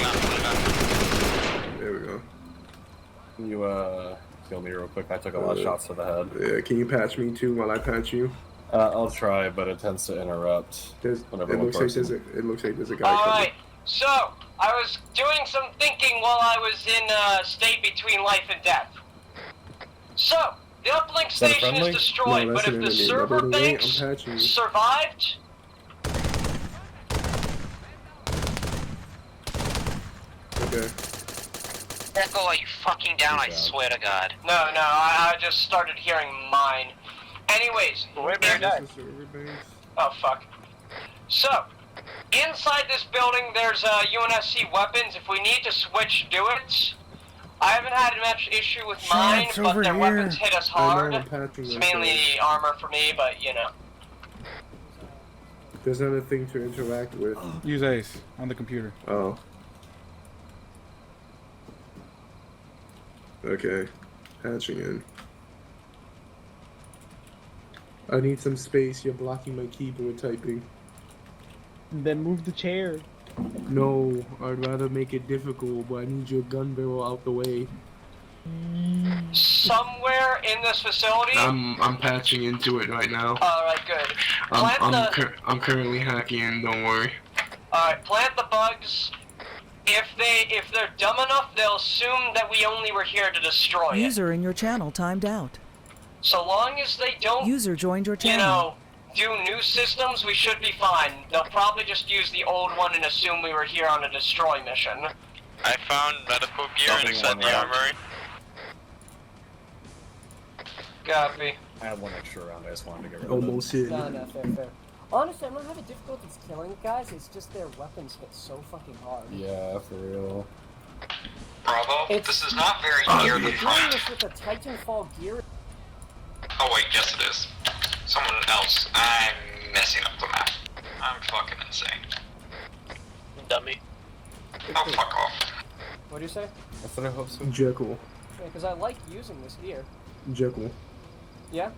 not bleed out. There we go. Can you heal me real quick? I took a lot of shots to the head. Yeah, can you patch me too while I patch you? I'll try, but it tends to interrupt. It whenever one looks like person. there's a guy coming. Alright, so, I was doing some thinking while I was in a state between life and death. So, the uplink Is that a station friendly? is destroyed, No, but that's if an the enemy. server By the way, banks I'm patching you. survived, Okay. Echo, are you fucking down? I swear to God. no, I just started hearing mine. Anyways, oh fuck. So, inside this building there's UNSC weapons. If we need to switch, do it. I haven't had much issue with mine, Shots but over their here. weapons hit us I know, hard. I'm patching It's myself. mainly armor for me, but you know. There's another thing to interact with. Use Ace on the computer. Oh. Okay. Patching in. I need some space. You're blocking my keyboard typing. Then move the chair. No, I'd rather make it difficult, but I need your gun barrel out the way. Somewhere in this facility. I'm patching into it right now. Alright, good. Plant I'm currently hacking. Don't worry. Alright, plant the bugs. If they're dumb enough, they'll assume that we only were here to destroy it. User in your channel timed out. So long as they don't, User joined your you channel. know, do new systems, we should be fine. They'll probably just use the old one and assume we were here on a destroy mission. I found medical gear inside the armory. Copy. I had one extra round. I just wanted to get rid of Almost hit. No, fair. Honestly, I'm not having difficulties killing guys, it's just their weapons hit so fucking hard. Yeah, for real. Bravo, this is not very near the Doing front. this with a Titanfall gear. Oh wait, yes it is. Someone else. I'm messing up the map. I'm fucking insane. Dummy. Oh, fuck off. What do you say? I said I hope so. Jekyll. Yeah, because I like using this gear. Jekyll. Yeah?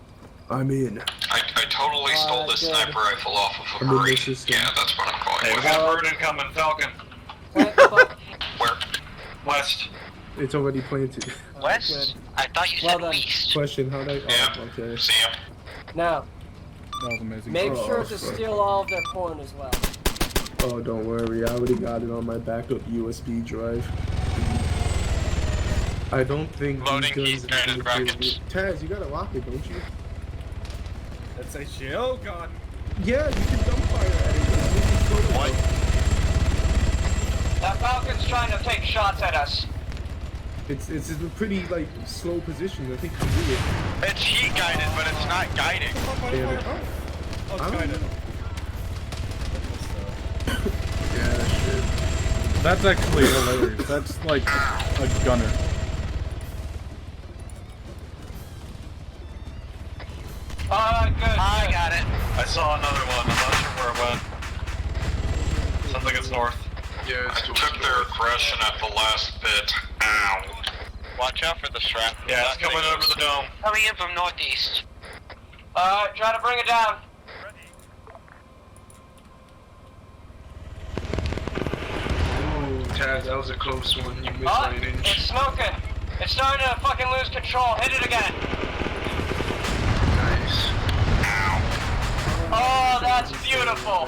I'm in. I totally stole this good. sniper rifle off of a I'm in Marine. this system. Yeah, that's what I'm calling Hey, it. we got a bird incoming, Falcon. Where? West. It's already planted. West? I thought you Well said done. east. Question, how do I... Oh, okay. See him. Now, That was amazing. make Oh, sure to fuck. steal all of their porn as well. Oh, don't worry. I already got it on my backup USB drive. I don't think Loading these heat guns granted are brackets. Taz, you got a rocket, don't you? That's a shield gun. Yeah, you can dump fire at it. What? That Falcon's trying to take shots at us. It's a pretty, like, slow position. I think you can do it. It's heat guided, but it's not guiding. Damn it. Oh, it's I don't guided. know. Yeah, shit. That's actually hilarious. That's like a gunner. Good. I got it. I saw another one. I'm not sure where it went. Sounds like it's north. Yeah, I took their aggression at the last bit. Ow. Watch out for the strap. Yeah, it's coming over the dome. Coming in from northeast. Try to bring it down. Oh, Taz, that was a close one. You missed by an inch. It's smoking. It's starting to fucking lose control. Hit it again. Nice. Oh, that's beautiful.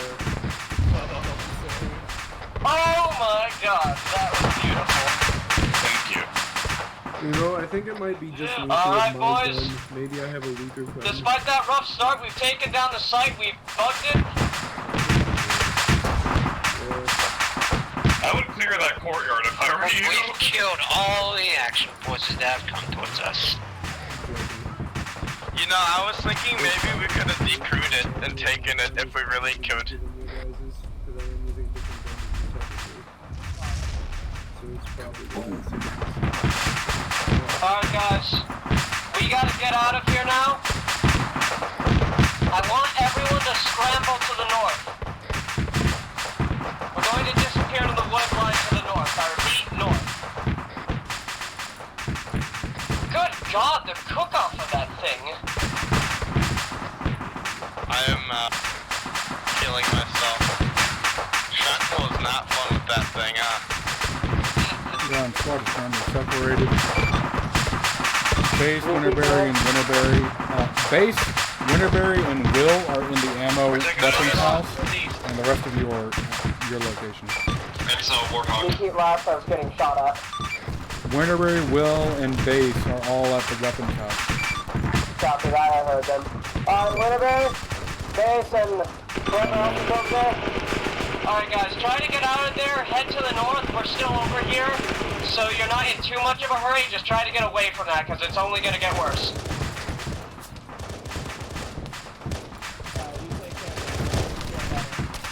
Oh my god, that was beautiful. Thank you. You know, I think it might be just me. Alright, boys. Maybe I have a weaker gun. Despite that rough start, we've taken down the site, we've bugged it. I would clear that courtyard if I were you. We've killed all the action forces that have come towards us. You know, I was thinking maybe we could have decrewed it and taken it if we really could. Alright guys, we gotta get out of here now. I want everyone to scramble to the north. We're going to disappear to the wood line to the north. I repeat, north. Good God, the cook-off of that thing. I am, killing myself. Shrapnel is not fun with that thing, Ground squad is currently separated. Base, Winterberry, and Winterberry. Base, Winterberry, and Will are in the ammo weapons house, and the rest of you are at your location. It's a Warthog. Repeat last, I was getting shot at. Winterberry, Will, and Base are all at the weapons house. Copy that, I heard them. Winterberry, Base, and whoever else is over there. Alright guys, try to get out of there, head to the north, we're still over here, so you're not in too much of a hurry, just try to get away from that, because it's only going to get worse.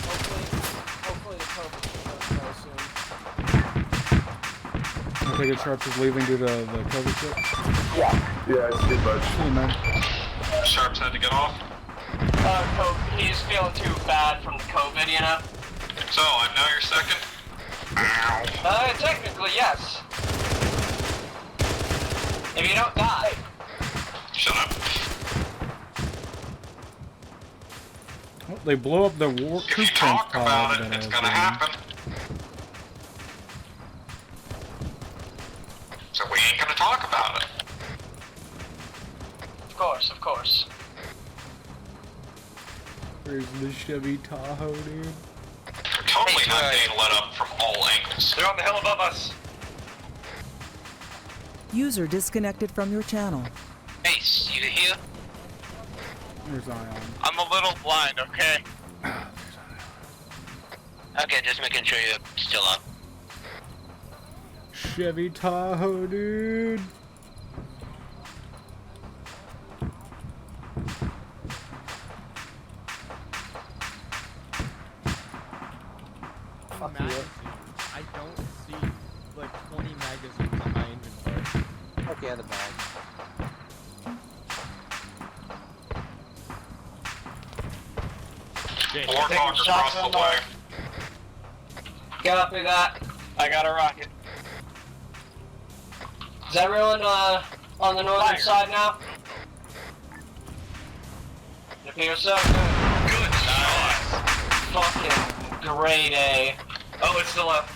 Hopefully the COVID should go very soon. I take it Sharps is leaving due to the COVID shit? Yeah, it's too much. Cool, man. Sharps had to get off. He's feeling too bad from the COVID, you know? So, I'm now your second. Ow. Technically, yes. If you don't die. Shut up. Well, they blew up the war If you talk about it, it's gonna happen. So we ain't gonna talk about it. Of course, of course. There's the Chevy Tahoe, dude. We're totally not being let up from all angles. They're on the hill above us. User disconnected from your channel. Ace, you here? There's Zion. I'm a little blind, okay? Okay, just making sure you're still up. Chevy Tahoe, dude. Fuck magazines. I don't see like 20 magazines in my inventory. Okay, the bag. Warthog across the way. Copy that. I got a rocket. Is everyone on the northern side now? It appears so. Good shot. Fucking grade A. Oh, it's still up.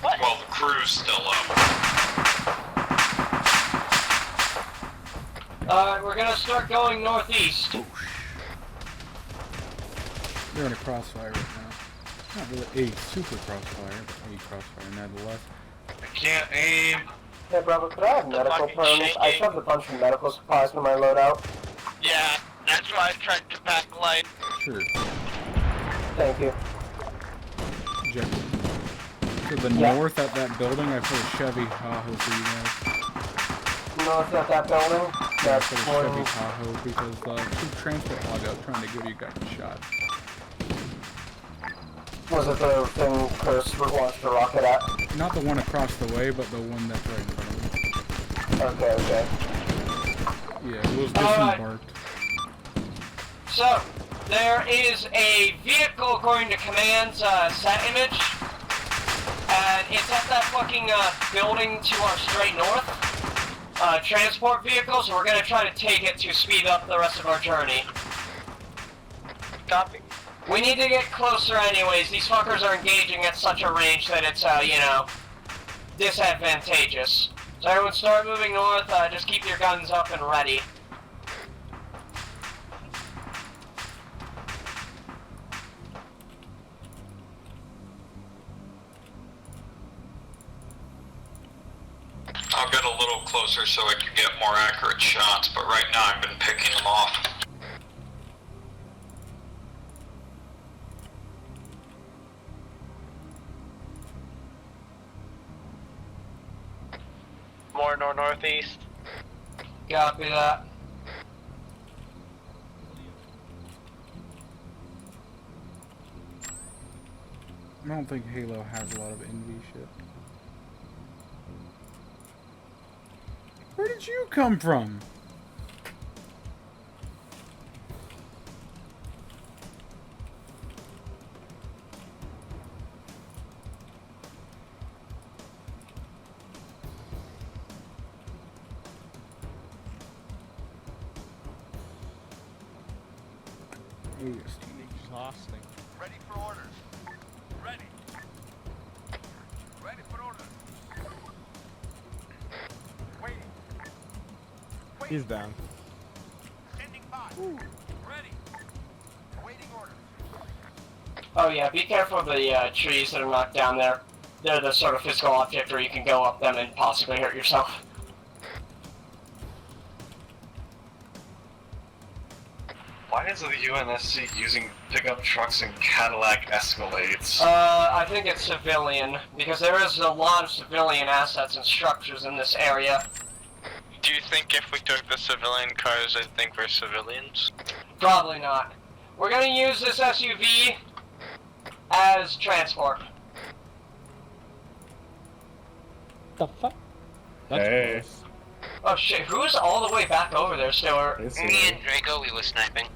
What? Well, the crew's still up. Alright, we're gonna start going northeast. They're in a crossfire right now. Not really a super crossfire, but a crossfire nonetheless. I can't aim. Hey, Bravo, could I have medical perms? I shoved a bunch of medical supplies in my loadout. Yeah, that's why I tried to pack light. Sure. Thank you. Jeff. To the north at that building, I put a Chevy Tahoe for you guys. North at that building? Yeah, I put a Chevy Tahoe because two transport log out trying to give you guys a shot. Was it the thing Chris launched a rocket at? Not the one across the way, but the one that's right in front of me. Okay. Yeah, it was disembarked. So, there is a vehicle according to command's set image. And it's at that fucking building to our straight north. Transport vehicle, so we're gonna try to take it to speed up the rest of our journey. Copy. We need to get closer anyways. These fuckers are engaging at such a range that it's, you know, disadvantageous. So everyone start moving north, just keep your guns up and ready. I'll get a little closer so I can get more accurate shots, but right now I've been picking them off. More northeast. Copy that. I don't think Halo has a lot of NV shit. Where did you come from? Exhausting. Ready for orders. Ready. Ready for orders. Waiting. He's down. Standing by. Ready. Awaiting orders. Oh yeah, be careful of the trees that are knocked down there. They're the sort of physical object where you can go up them and possibly hurt yourself. Why is the UNSC using pickup trucks and Cadillac Escalades? I think it's civilian, because there is a lot of civilian assets and structures in this area. Do you think if we took the civilian cars, they'd think we're civilians? Probably not. We're gonna use this SUV as transport. The fuck? Hey. Oh shit, who's all the way back over there, Stuart? Me and Draco, we were sniping.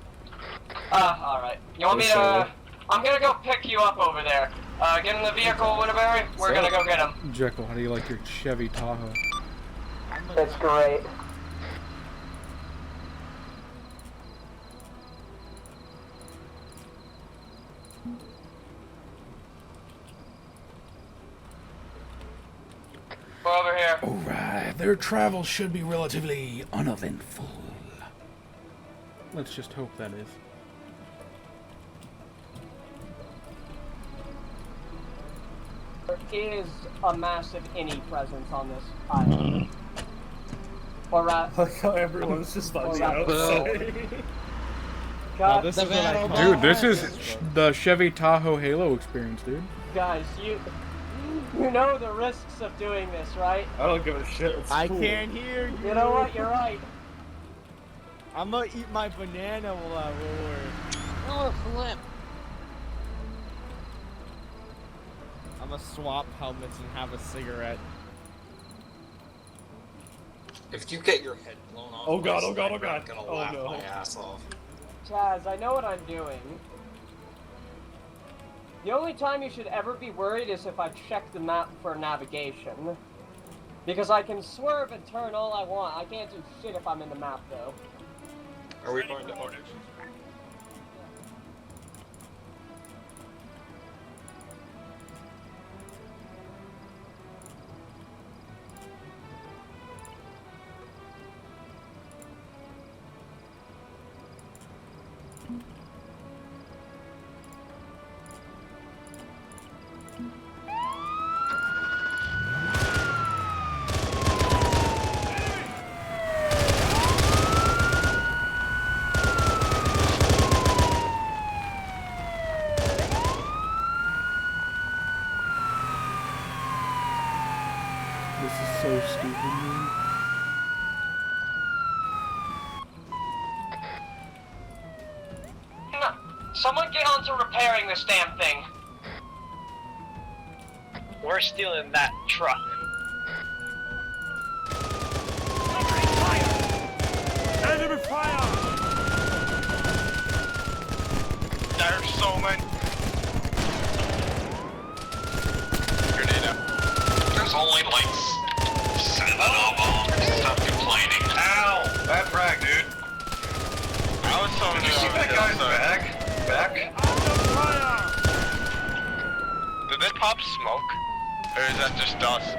Alright. You want me to... I'm gonna go pick you up over there. Get in the vehicle, Winterberry. We're gonna go get him. Jekyll, how do you like your Chevy Tahoe? It's great. We're over here. Alright, their travel should be relatively uneventful. Let's just hope that is. There is a massive innie presence on this island. Or like how everyone's just on the outside. Now this is what I call Dude, this is the Chevy Tahoe Halo experience, dude. Guys, you know the risks of doing this, right? I don't give a shit. It's I cool. can't hear you. You know what? You're right. I'm gonna eat my banana while we're. Oh, flip. I'm gonna swap helmets and have a cigarette. If you get your head blown off, Oh god, by a oh god, oh sniper, god. I'm gonna Oh laugh no. my ass off. Chaz, I know what I'm doing. The only time you should ever be worried is if I check the map for navigation. Because I can swerve and turn all I want. I can't do shit if I'm in the map, though. Are we going to orders? This is so stupid, man. Someone get on to repairing this damn thing. We're stealing that truck. Enemy fire! There's so many. Grenade out. There's only like 7 of them. Stop complaining. Ow! Bad frag, dude. I was so Did you see that guy's back? Did they pop smoke? Or is that just dust?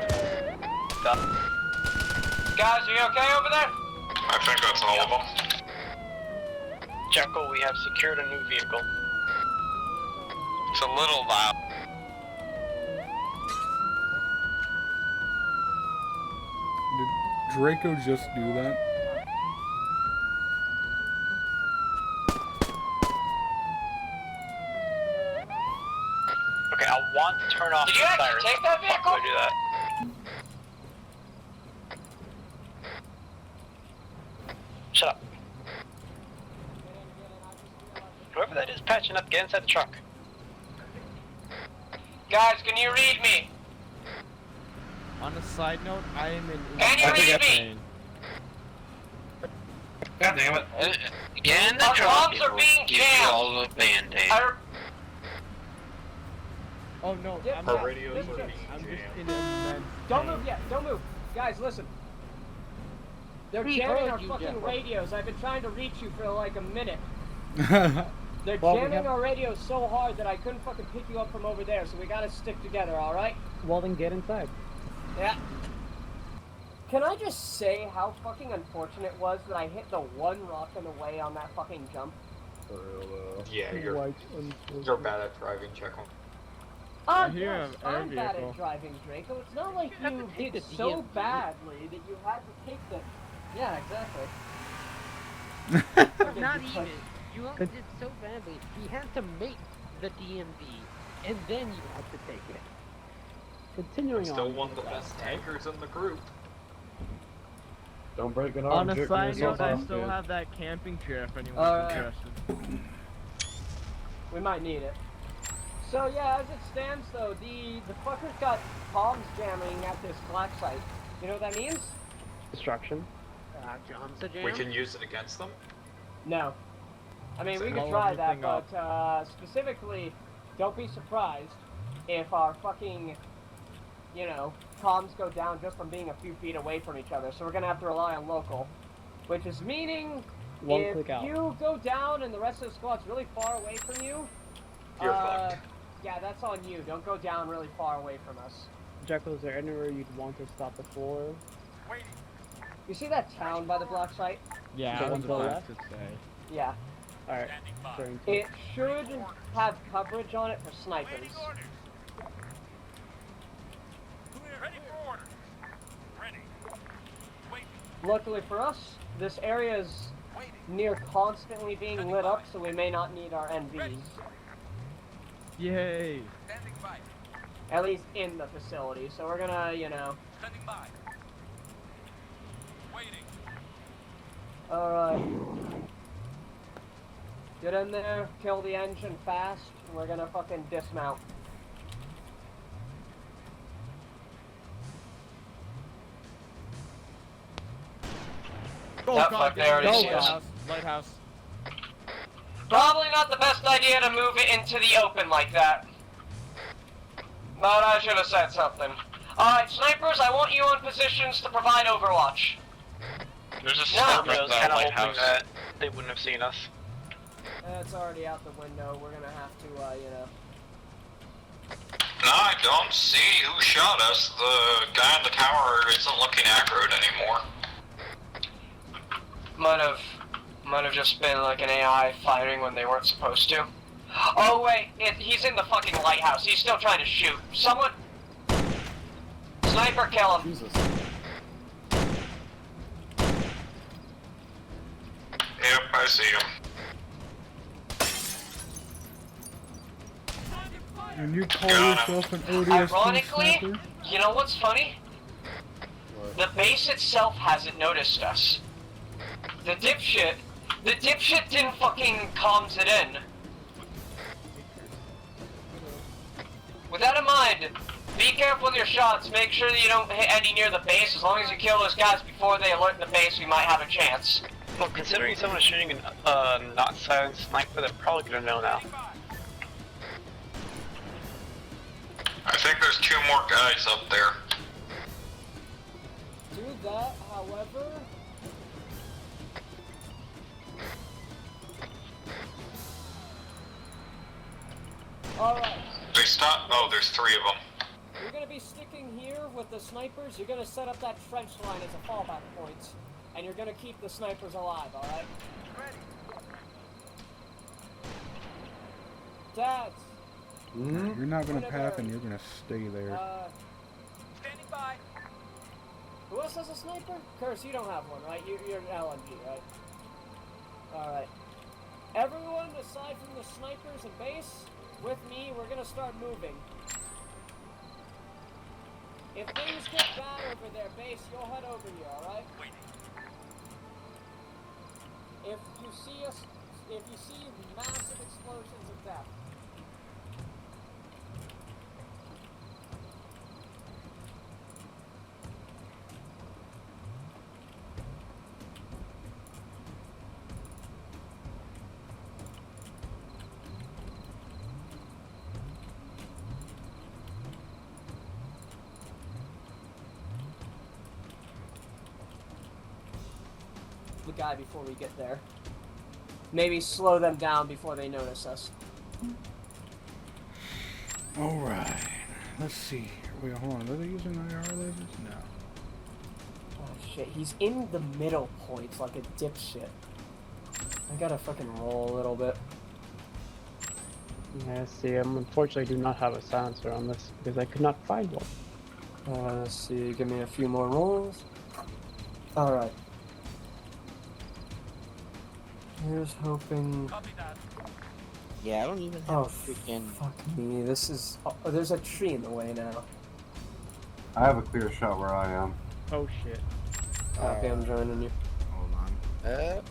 Guys, are you okay over there? I think that's all of them. Jekyll, we have secured a new vehicle. It's a little loud. Did Draco just do that? Okay, I want to turn off Did the you actually sirens. take that How the fuck do I do that? Shut up. Whoever that is patching up, get inside the truck. Guys, can you read me? On a side note, I am in. Can you read me? pain. God damn it. Again, the Our truck. bombs are being Give you jammed. all the band-aid. Oh no, Yeah, I'm our not. radios listen, are being I'm just jammed. in immense Don't pain. move yet. Don't move. Guys, listen. They're We jamming heard our you, fucking Jekyll. radios. I've been trying to reach you for like a minute. They're Well, we jamming have- our radios so hard that I couldn't fucking pick you up from over there, so we gotta stick together, alright? Well, then get inside. Yeah. Can I just say how fucking unfortunate it was that I hit the one rock in the way on that fucking jump? Yeah, White you're bad at driving, Jekyll. Oh, hear yes, an air I'm bad vehicle. at driving, Draco. It's not like have you to take did the so DMV. badly that you had to take the... Yeah, exactly. Not even. You all did so badly. He had to make the DMV, and then you had to take it. Continuing Still on. one of the best tankers in the group. Don't break an On a object. side yourself note, I off, still dude. have that camping chair if anyone's Alright. interested. We might need it. So yeah, as it stands though, the fuckers got bombs jamming at this black site. You know what that means? Destruction. John's a jam. We can use it against them. No. I mean, we could Blow try that, everything up. but specifically, don't be surprised if our fucking, you know, comms go down just from being a few feet away from each other. So we're gonna have to rely on local, which is meaning One if click out. you go down and the rest of the squad's really far away from you, You're fucked. yeah, that's on you. Don't go down really far away from us. Jekyll, is there anywhere you'd want to stop before? You see that town by the black site? Yeah, The I one was to the about left? to say. Yeah. Alright. Turn to It should have coverage on it for snipers. Ready for orders. Ready. Wait. Luckily for us, this area is Waiting. near constantly being lit up, so we may not need our NVs. Yay! At least in the facility, so we're gonna, you know... Alright. Get in there, kill the engine fast, and we're gonna fucking dismount. Oh, fuck, they already see us. Lighthouse. Probably not the best idea to move it into the open like that. But I should have said something. Alright, snipers, I want you in positions to provide overwatch. There's a sniper at the lighthouse. That they wouldn't have seen us. It's already out the window, we're gonna have to, you know... No, I don't see who shot us. The guy in the tower isn't looking aggroed anymore. Might have just been like an AI firing when they weren't supposed to. Oh wait, he's in the fucking lighthouse. He's still trying to shoot. Someone... Sniper, kill him. Jesus. Yep, I see him. And you call yourself an ODST Ironically, sniper? you know what's funny? What? The base itself hasn't noticed us. The dipshit didn't fucking comms it in. With that in mind, be careful with your shots. Make sure that you don't hit any near the base. As long as you kill those guys before they alert the base, we might have a chance. Well, considering someone is shooting a not silent sniper, they're probably gonna know now. I think there's 2 more guys up there. Do that, however... Alright. They stopped. Oh, there's 3 of them. You're gonna be sticking here with the snipers. You're gonna set up that trench line as a fallback point. And you're gonna keep the snipers alive, alright? Dad! You're not gonna path and you're gonna stay there. Standing by. Who else has a sniper? Curse, you don't have one, right? You're an LMG, right? Alright. Everyone, aside from the snipers and base, with me, we're gonna start moving. If things get bad over there, base, you'll head over here, alright? If you see massive explosions of death, the guy before we get there. Maybe slow them down before they notice us. Alright. Let's see. Wait, hold on. Are they using IR lasers? No. Oh shit, he's in the middle points like a dipshit. I gotta fucking roll a little bit. Yeah, see, I unfortunately do not have a silencer on this because I could not find one. Let's see, give me a few more rolls. Alright. Here's hoping... Yeah, I don't even have a freaking... fuck me, this is... Oh, there's a tree in the way now. I have a clear shot where I am. Oh shit. Copy, I'm joining you. Hold on.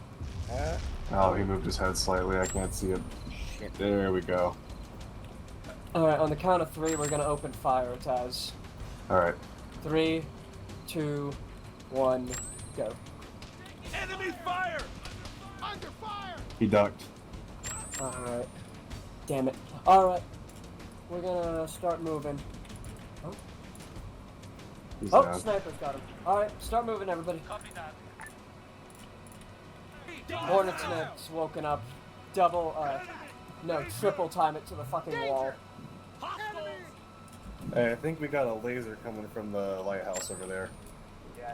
Oh, he moved his head slightly. I can't see it. Shit. There we go. Alright, on the count of 3, we're gonna open fire, Taz. Alright. 3, 2, 1, go. Enemy fire! Under fire! He ducked. Alright. Damn it. Alright. We're gonna start moving. Oh, He's oh down. sniper's got him. Alright, start moving, everybody. Copy that. Hornets Nick's woken up. Double, no, triple time it to the fucking wall. Hey, I think we got a laser coming from the lighthouse over there. Yeah,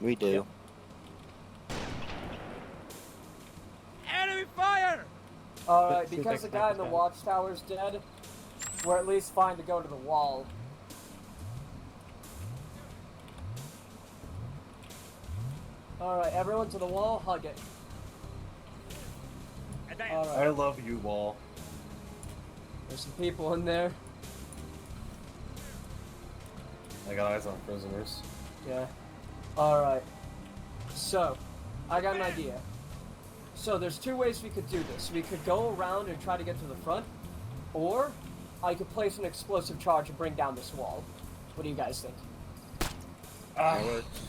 We do. Enemy fire! Alright, See if because they the guy in the can. watchtower's dead, we're at least fine to go to the wall. Alright, everyone to the wall, hug it. Alright. I love you, Wall. There's some people in there. I got eyes on prisoners. Yeah. Alright. So, I got an idea. So there's two ways we could do this. We could go around and try to get to the front, or I could place an explosive charge and bring down this wall. What do you guys think?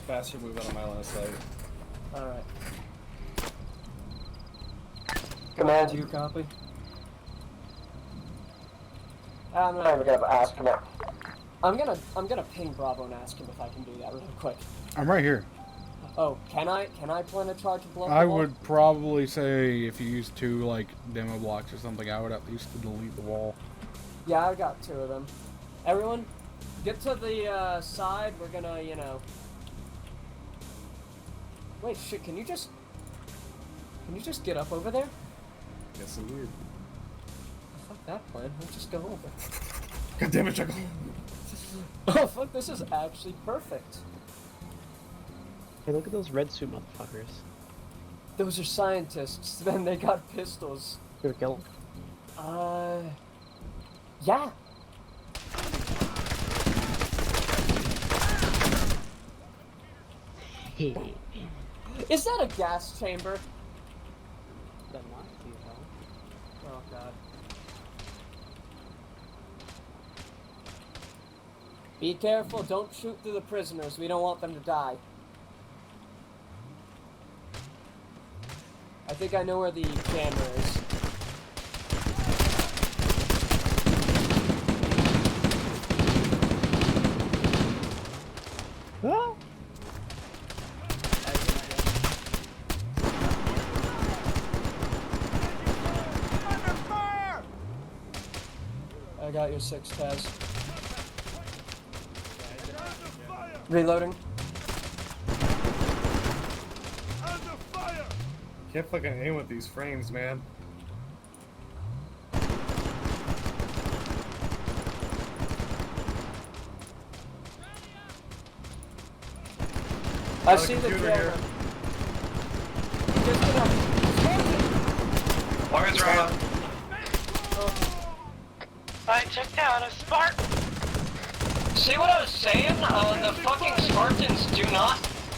Faster move out of my line of sight. Alright. Command. Do you copy? I'm gonna ask command. I'm gonna ping Bravo and ask him if I can do that really quick. I'm right here. Oh, can I plant a charge and blow up I the wall? would probably say if you use 2 like demo blocks or something, I would at least delete the wall. Yeah, I got 2 of them. Everyone, get to the side. We're gonna, you know. Wait, shit! Can you just get up over there? Yes, indeed. Fuck that plan. Let's just go over. God damn it, Chuckle. Oh fuck! This is actually perfect. Hey, look at those red suit motherfuckers. Those are scientists. Then they got pistols. You gonna kill them? Yeah. Is that a gas chamber? That must be, huh? Oh god. Be careful, don't shoot through the prisoners. We don't want them to die. I think I know where the camera is. Ah! I got your 6, Taz. Reloading. Can't fucking aim with these frames, man. I see the camera. Just get up. Wires are up. I took down a Spartan. See what I was saying? The fucking Spartans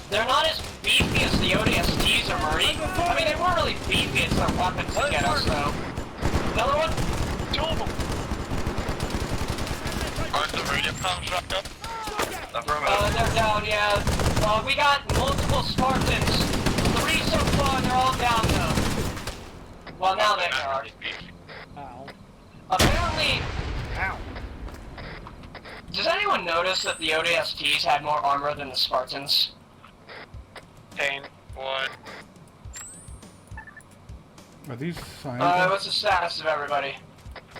they're not as beefy as the ODSTs are, Murray. I mean, they weren't really beefy, it's their weapons that get us, though. Another one? 2 of them. Aren't the radio comms wrapped up? They're down, yeah. We got multiple Spartans. 3 so far, they're all down, though. Well, now they are. Ow. Apparently... Ow. Does anyone notice that the ODSTs had more armor than the Spartans? Pain. What? Are these scientists? What's the status of everybody?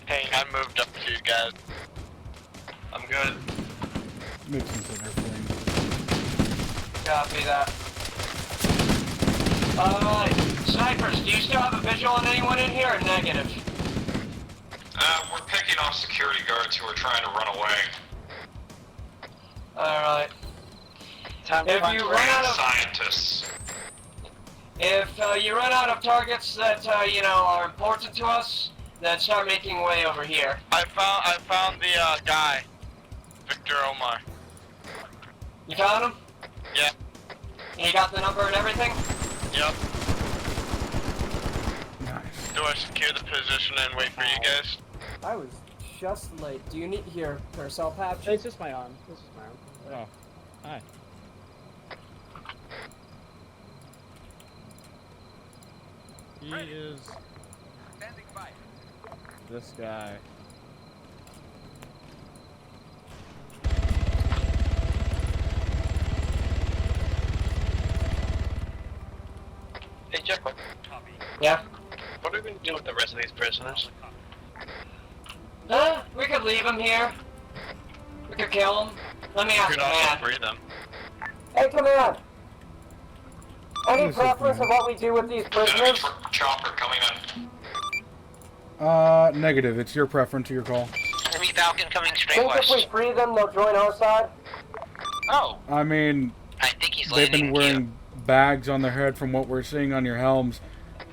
Pain, I moved up to you guys. I'm good. Mixing to their thing. Copy that. Snipers, do you still have a visual on anyone in here or negative? We're picking off security guards who are trying to run away. Alright. If you run out of scientists. If you run out of targets that, you know, are important to us, then start making way over here. I found the guy. Victor Omar. You found him? Yeah. You got the number and everything? Yep. Nice. Do I secure the position and wait for you guys? I was just late. Do you need here Paracel patch? It's just my arm. This is my arm. Oh. Hi. He is this guy. Hey, Jeff. Yeah? What are we going to do with the rest of these prisoners? We could leave him here. We could kill him. Let me ask Could also Command. free them. Hey, Command! Any preference of what we do with these prisoners? Chopper coming in. Negative. It's your preference, your call. Enemy Falcon coming straight Think if west. we free them, they'll join our side? Oh, I mean, I think he's they've landing been wearing bags on their head from what we're seeing on your helms.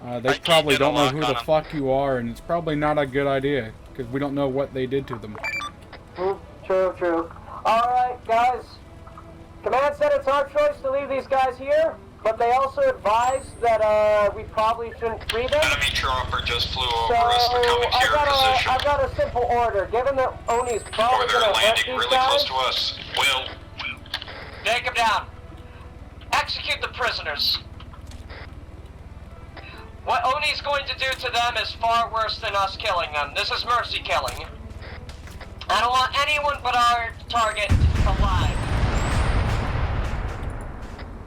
They probably don't know who the fuck you are, and it's probably not a good idea, because we don't know what they did to them. True. Alright, guys. Command said it's our choice to leave these guys here, but they also advised that we probably shouldn't free them. Enemy chopper just flew So over us. They're coming to your position. I've got a simple order. Given that Oni's probably They're going to hurt landing these really guys, close to us. Will. Take them down. Execute the prisoners. What Oni's going to do to them is far worse than us killing them. This is mercy killing. I don't want anyone but our target alive.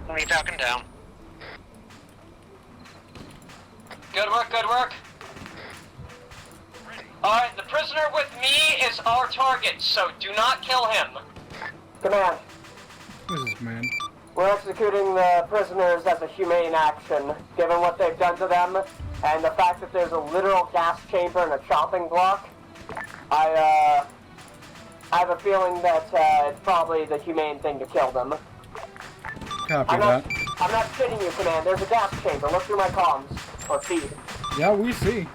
Let me Falcon down. Good work. Alright, the prisoner with me is our target, so do not kill him. Command, This is man. we're executing the prisoners as a humane action, given what they've done to them, and the fact that there's a literal gas chamber and a chopping block. I have a feeling that it's probably the humane thing to kill them. Copy that. I'm not kidding you, Command. There's a gas chamber. Look through my comms. Or feed. Yeah, we see.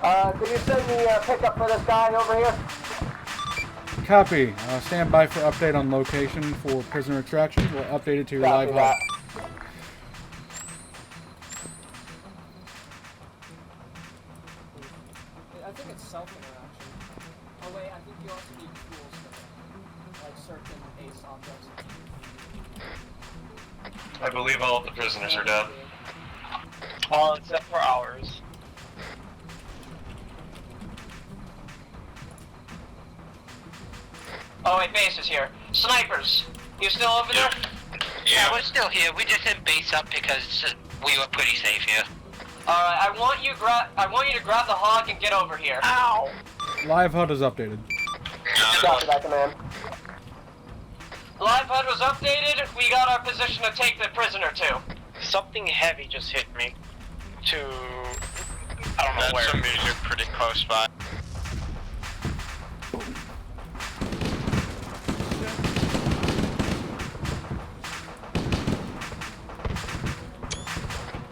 Could you send me a pickup for this guy over here? Copy. Stand by for update on location for prisoner extraction. We'll update it to your live hub. I think it's self-interaction. Oh wait, I think you also need tools for like certain base objects. I believe all of the prisoners are dead. All except for ours. Oh wait, base is here. Snipers, you still over there? Yeah, we're still here. We just didn't base up because we were pretty safe here. Alright, I want you to grab the hog and get over here. Ow! Live HUD is updated. Copy that, Command. Live HUD was updated. We got our position to take the prisoner to. Something heavy just hit me. I don't know where. That's some music pretty close by.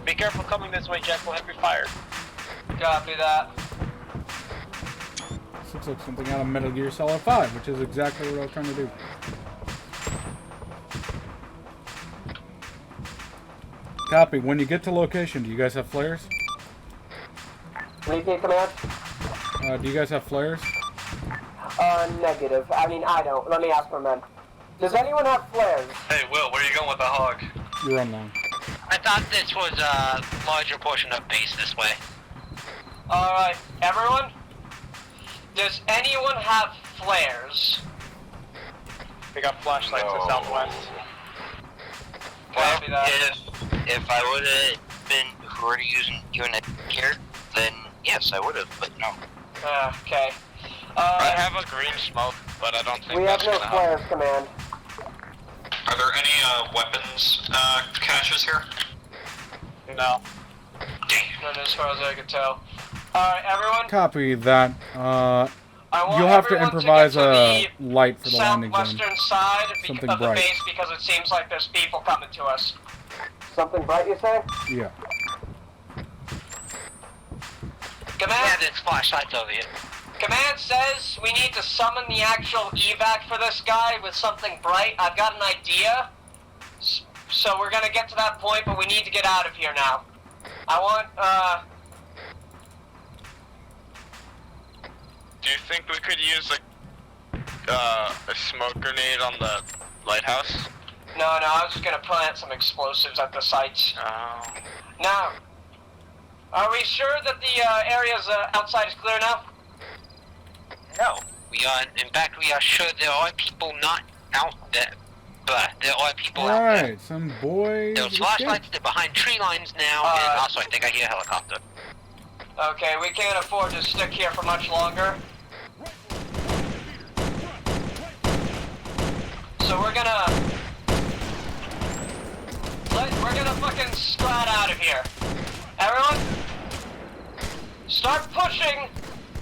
Be careful coming this way, Jack. We'll have you fired. Copy that. This looks like something out of Metal Gear Solid 5, which is exactly what I was trying to do. Copy. When you get to location, do you guys have flares? Repeat, Command. Do you guys have flares? Negative. I mean, I don't. Let me ask my men. Does anyone have flares? Hey, Will, where are you going with the hog? You're online. I thought this was a larger portion of base this way. Alright, everyone? Does anyone have flares? We got flashlights to southwest. Well, if I would have been already using unit here, then yes, I would have, but no. Okay. I have a green smoke, but I don't think We have that's no gonna flares, help. Command. Are there any weapons caches here? No. Not as far as I could tell. Alright, everyone? Copy that. I want You'll have to everyone improvise get to a light for the landing zone. southwestern side Something of the bright. base because it seems like there's people coming to us. Something bright, you say? Yeah. Command? Yeah, there's flashlights over here. Command says we need to summon the actual evac for this guy with something bright. I've got an idea. So we're gonna get to that point, but we need to get out of here now. I want, Do you think we could use a smoke grenade on the lighthouse? No, I was just gonna plant some explosives at the site. Oh. Now, are we sure that the areas outside is clear now? No. We are, in fact, we are sure there are people not out there. But there are people out there. Alright, some boys. There's flashlights, they're behind tree lines now, and also I think I hear a helicopter. Okay, we can't afford to stick here for much longer. So we're gonna fucking splat out of here. Everyone, start pushing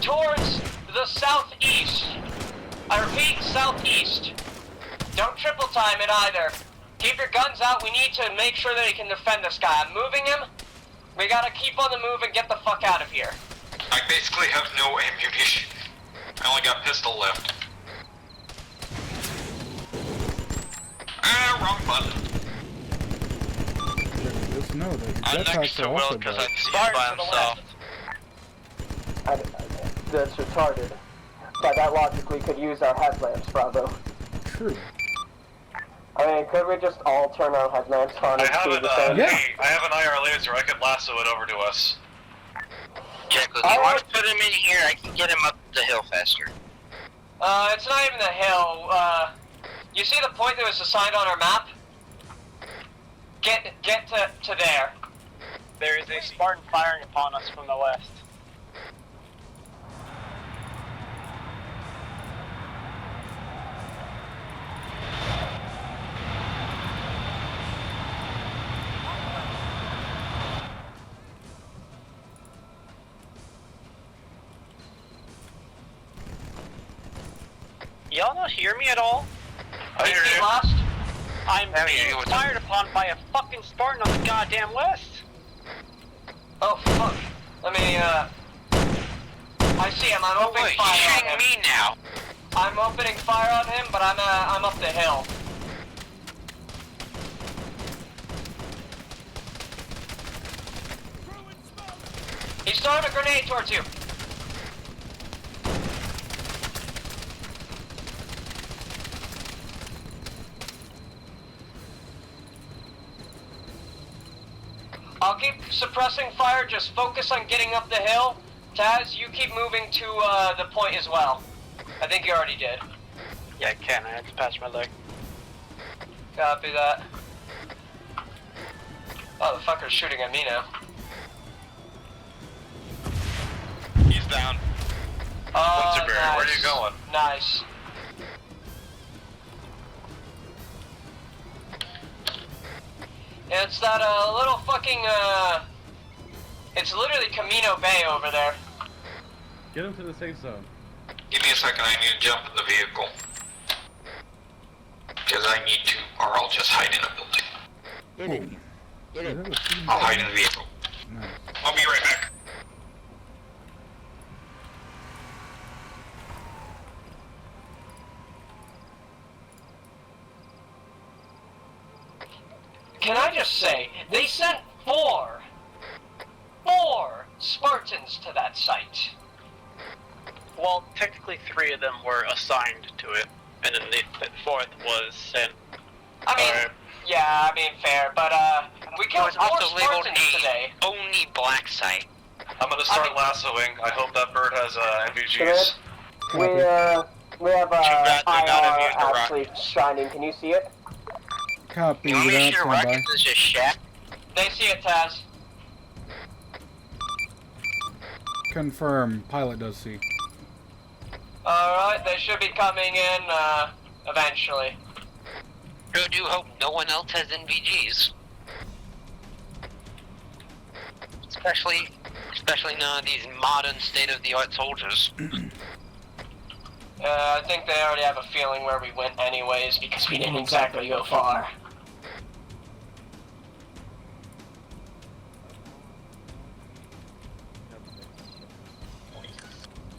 towards the southeast. I repeat, southeast. Don't triple time it either. Keep your guns out. We need to make sure that he can defend this guy. I'm moving him. We gotta keep on the move and get the fuck out of here. I basically have no ammunition. I only got pistol left. Ah, wrong button. Just know that your I'm next jetpacks to are Will also because I bad. see him by himself. That's retarded. By that logic, we could use our headlamps, Bravo. True. I mean, could we just all turn our headlamps on I and have see an the same? I have an IR laser. I could lasso it over to us. Jekyll, do you want to put him in here? I can get him up the hill faster. It's not even the hill. You see the point that was assigned on our map? Get to there. There is a Spartan firing upon us from the west. Y'all not hear me at all? I hear you. Lost? I'm being fired upon by a fucking Spartan on the goddamn west. Oh fuck. Let me I see him. I'm opening fire on him. Me now. I'm opening fire on him, but I'm up the hill. He's throwing a grenade towards you. I'll keep suppressing fire, just focus on getting up the hill. Taz, you keep moving to the point as well. I think you already did. Yeah, I can. I had to patch my leg. Copy that. Oh, the fucker's shooting at me now. He's down. Oh, Winterberry, nice. where are you going? Nice. It's that little fucking it's literally Camino Bay over there. Get him to the safe zone. Give me a second, I need to jump in the vehicle. Because I need to, or I'll just hide in a building. Get it. Get it. I'll hide in the vehicle. I'll be right back. Can I just say, they sent four Spartans to that site. Well, technically 3 of them were assigned to it, and then the 4th was sent. I mean, yeah, I mean, fair, but we killed 4 Spartans today. Only black site. I'm gonna start lassoing. I hope that bird has NVGs. We have IR actually shining. Can you see it? Copy. You want me to shoot a Standby. rocket that's just shack? They see it, Taz. Confirm. Pilot does see. Alright, they should be coming in, eventually. Sure do hope no one else has NVGs. Especially none of these modern state-of-the-art soldiers. I think they already have a feeling where we went anyways, because we didn't exactly go far.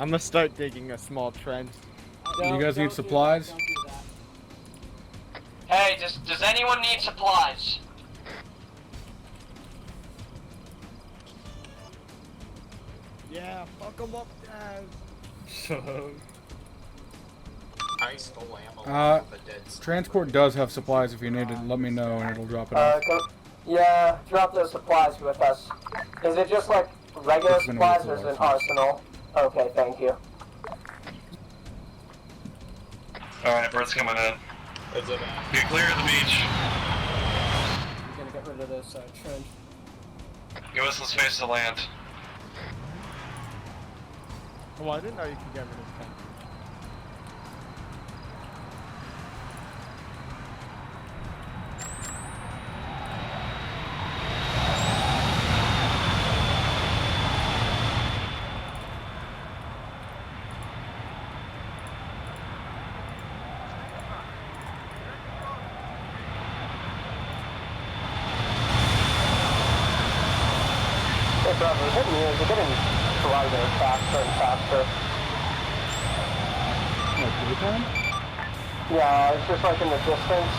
I'm gonna start digging a small trench. You guys need supplies? Hey, does anyone need supplies? Yeah, fuck 'em up, guys. I stole ammo from the dead Transport does have supplies. If you need it, let me know and it'll drop it off. Yeah, drop those supplies with us. Is it just like regular supplies or is it an arsenal? Okay, thank you. Alright, bird's coming in. Get clear of the beach. We're gonna get rid of this trench. Give us some space to land. Oh, I didn't know you could get rid of tank. Brother, the good news, we're getting brighter faster and faster. Like daytime? Yeah, it's just like in the distance.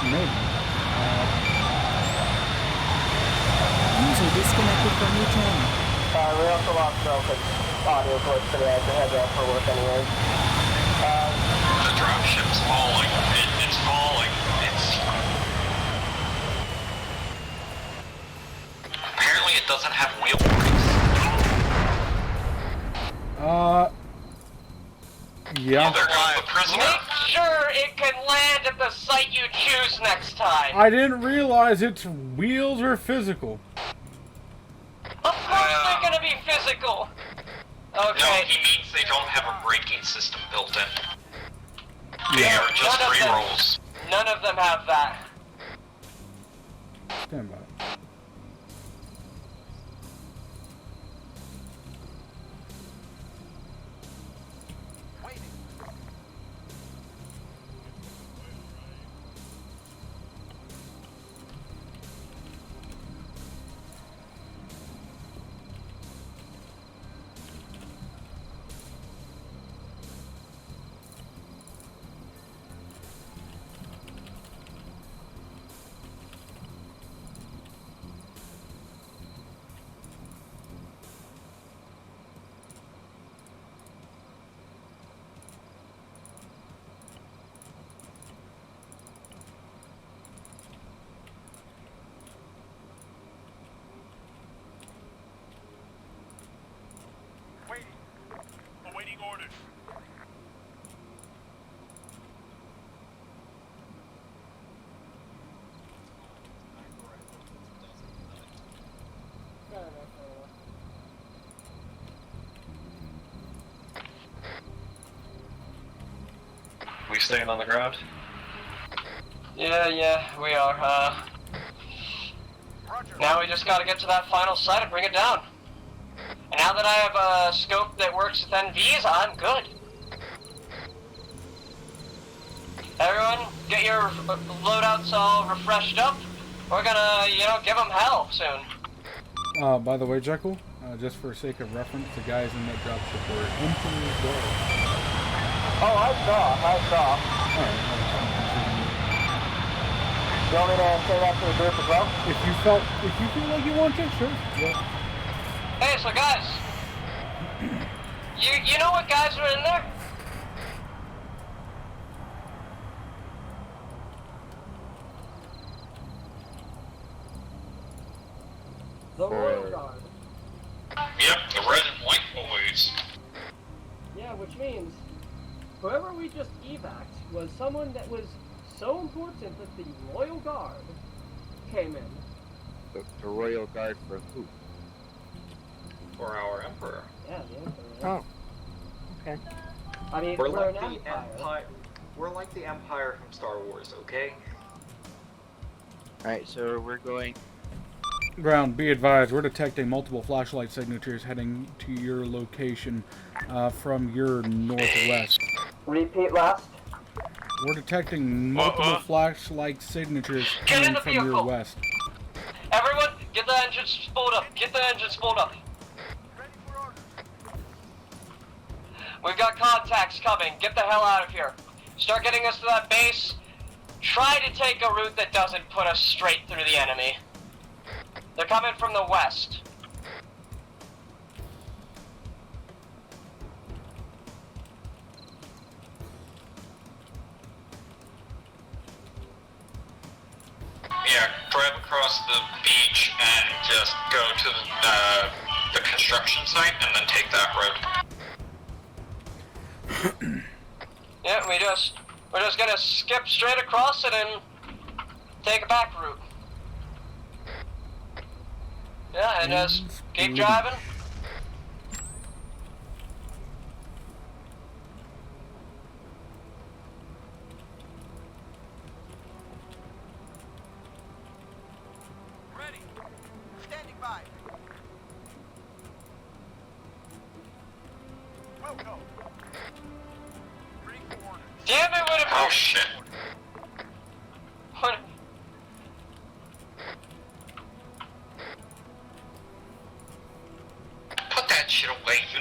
Maybe. User disconnected from your channel. We also lost Velvet's audio glitch today. I had that for work anyways. The dropship's falling. It's falling. Apparently it doesn't have wheel brakes. Yeah. There goes the prisoner. Make sure it can land at the site you choose next time. I didn't realize its wheels are physical. Of course they're gonna be physical. Okay. No, he means they don't have a braking system built in. They Yeah. are just free rolls. None of them have that. Stand by. Awaiting orders. We staying on the ground? Yeah, we are. Now we just gotta get to that final site and bring it down. And now that I have a scope that works with NVs, I'm good. Everyone, get your loadouts all refreshed up. We're gonna, give them hell soon. By the way, Jekyll, just for sake of reference, the guys in that dropship were Emperor's Guard. Oh, I saw. Alright, You want me to say that to the group as well? if you feel like you want to, sure. Yeah. Hey, so guys, you know what guys are in there? The Royal Guard. Yep, the red and white boys. Yeah, which means whoever we just evac'd was someone that was so important that the Royal Guard came in. The Royal Guard for who? For our emperor. Yeah, the Emperor. Oh. Okay. I mean, We're we're like an the empire. We're like the Empire from Star Wars, okay? Alright, so we're going. Ground, be advised, we're detecting multiple flashlight signatures heading to your location from your northwest. Repeat last. We're detecting multiple flashlight signatures coming from your west. Everyone, get the engines spooled up. We've got contacts coming. Get the hell out of here. Start getting us to that base. Try to take a route that doesn't put us straight through the enemy. They're coming from the west. Yeah, drive across the beach and just go to the construction site and then take that road. Yeah, we're just gonna skip straight across it and take a back route. Yeah, and just keep driving. Ready. Standing by. Welcome. Ready for orders. Damn it, what a Oh shit.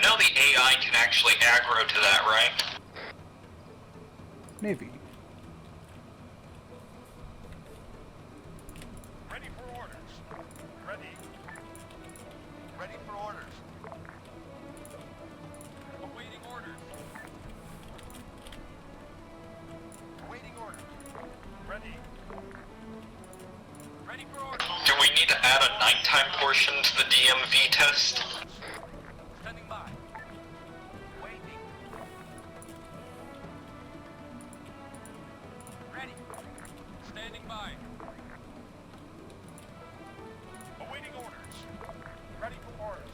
know the AI can actually aggro to that, right? Maybe. Ready for orders. Ready. Ready for orders. Awaiting orders. Awaiting orders. Ready. Ready for orders. Do we need to add a nighttime portion to the DMV test? Standing by. Waiting. Ready. Standing by. Awaiting orders. Ready for orders.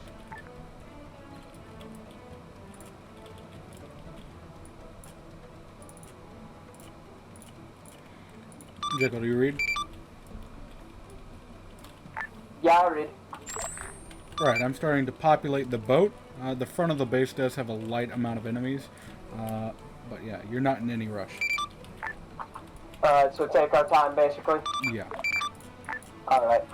Jekyll, do you read? Yeah, I read. Right, I'm starting to populate the boat. The front of the base does have a light amount of enemies. But yeah, you're not in any rush. Alright, so take our time, basically? Yeah. Alright.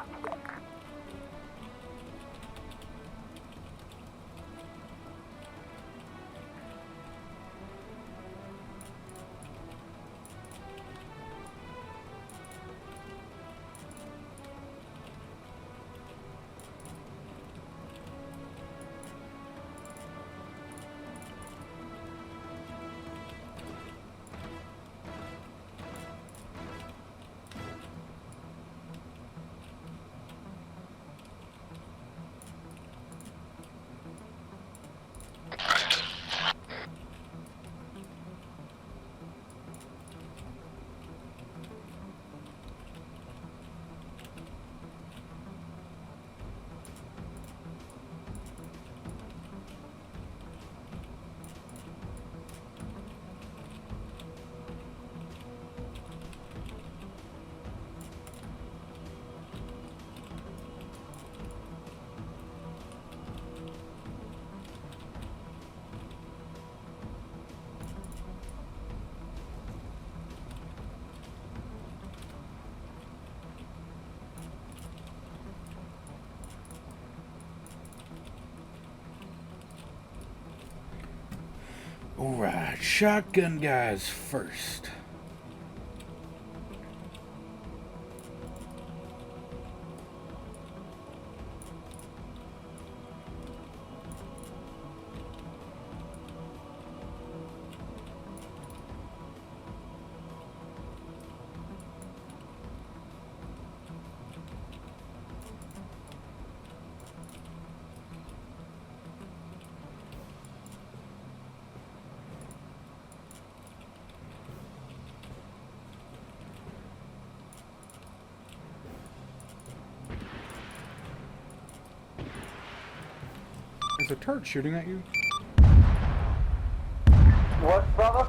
Alright, shotgun guys first. Is a turret shooting at you? What, brother?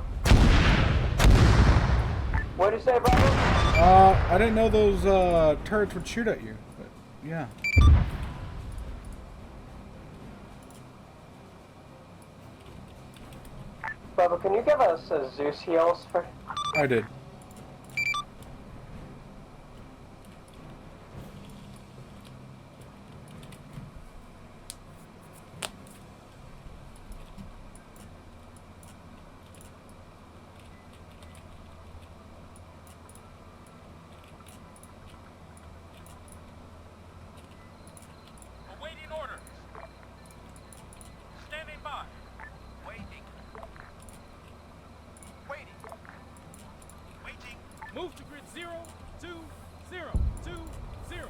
What did you say, brother? I didn't know those turrets would shoot at you, but yeah. Brother, can you give us Zeus heals for... I did. Awaiting orders. Standing by. Waiting. Waiting. Waiting. Move to grid 0, 2, 0, 2, 0.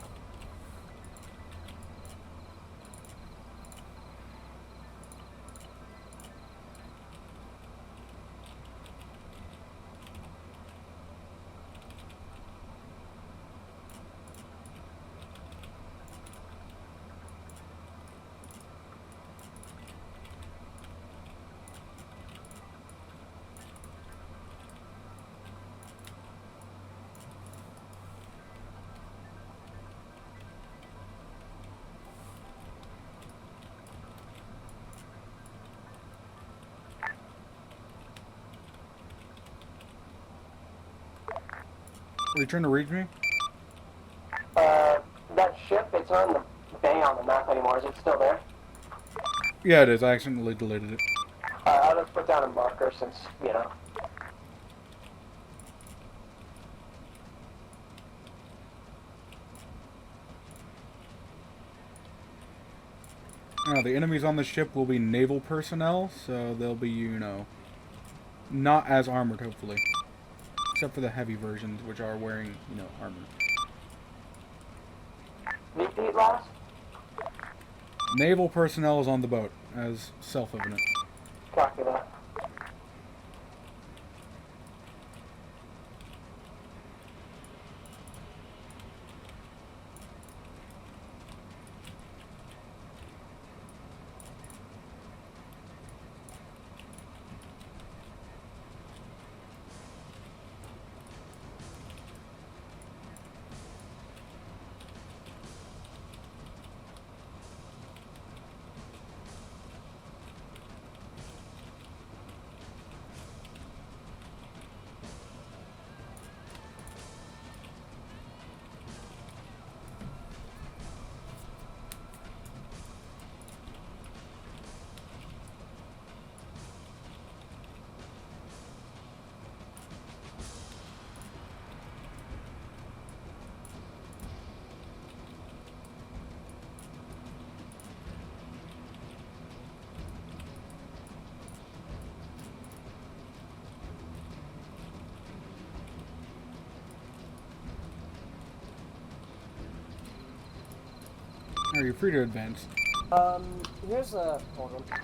Are you trying to reach me? That ship, it's on the bay on the map anymore. Is it still there? Yeah, it is. I accidentally deleted it. I'll just put down a marker since, you know. Now, the enemies on the ship will be naval personnel, so they'll be, you know, not as armored, hopefully. Except for the heavy versions, which are wearing, you know, armor. Repeat last? Naval personnel is on the boat, as self-evident. Copy that. Are you free to advance? Here's a... hold on.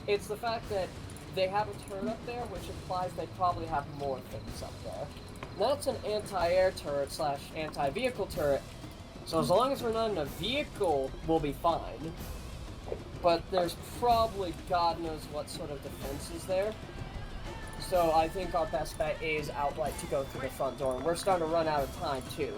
It's the fact that they have a turret up there, which implies they probably have more things up there. That's an anti-air turret slash anti-vehicle turret, so as long as we're not in a vehicle, we'll be fine. But there's probably God knows what sort of defense is there. So I think our best bet is outright to go through the front door, and we're starting to run out of time too.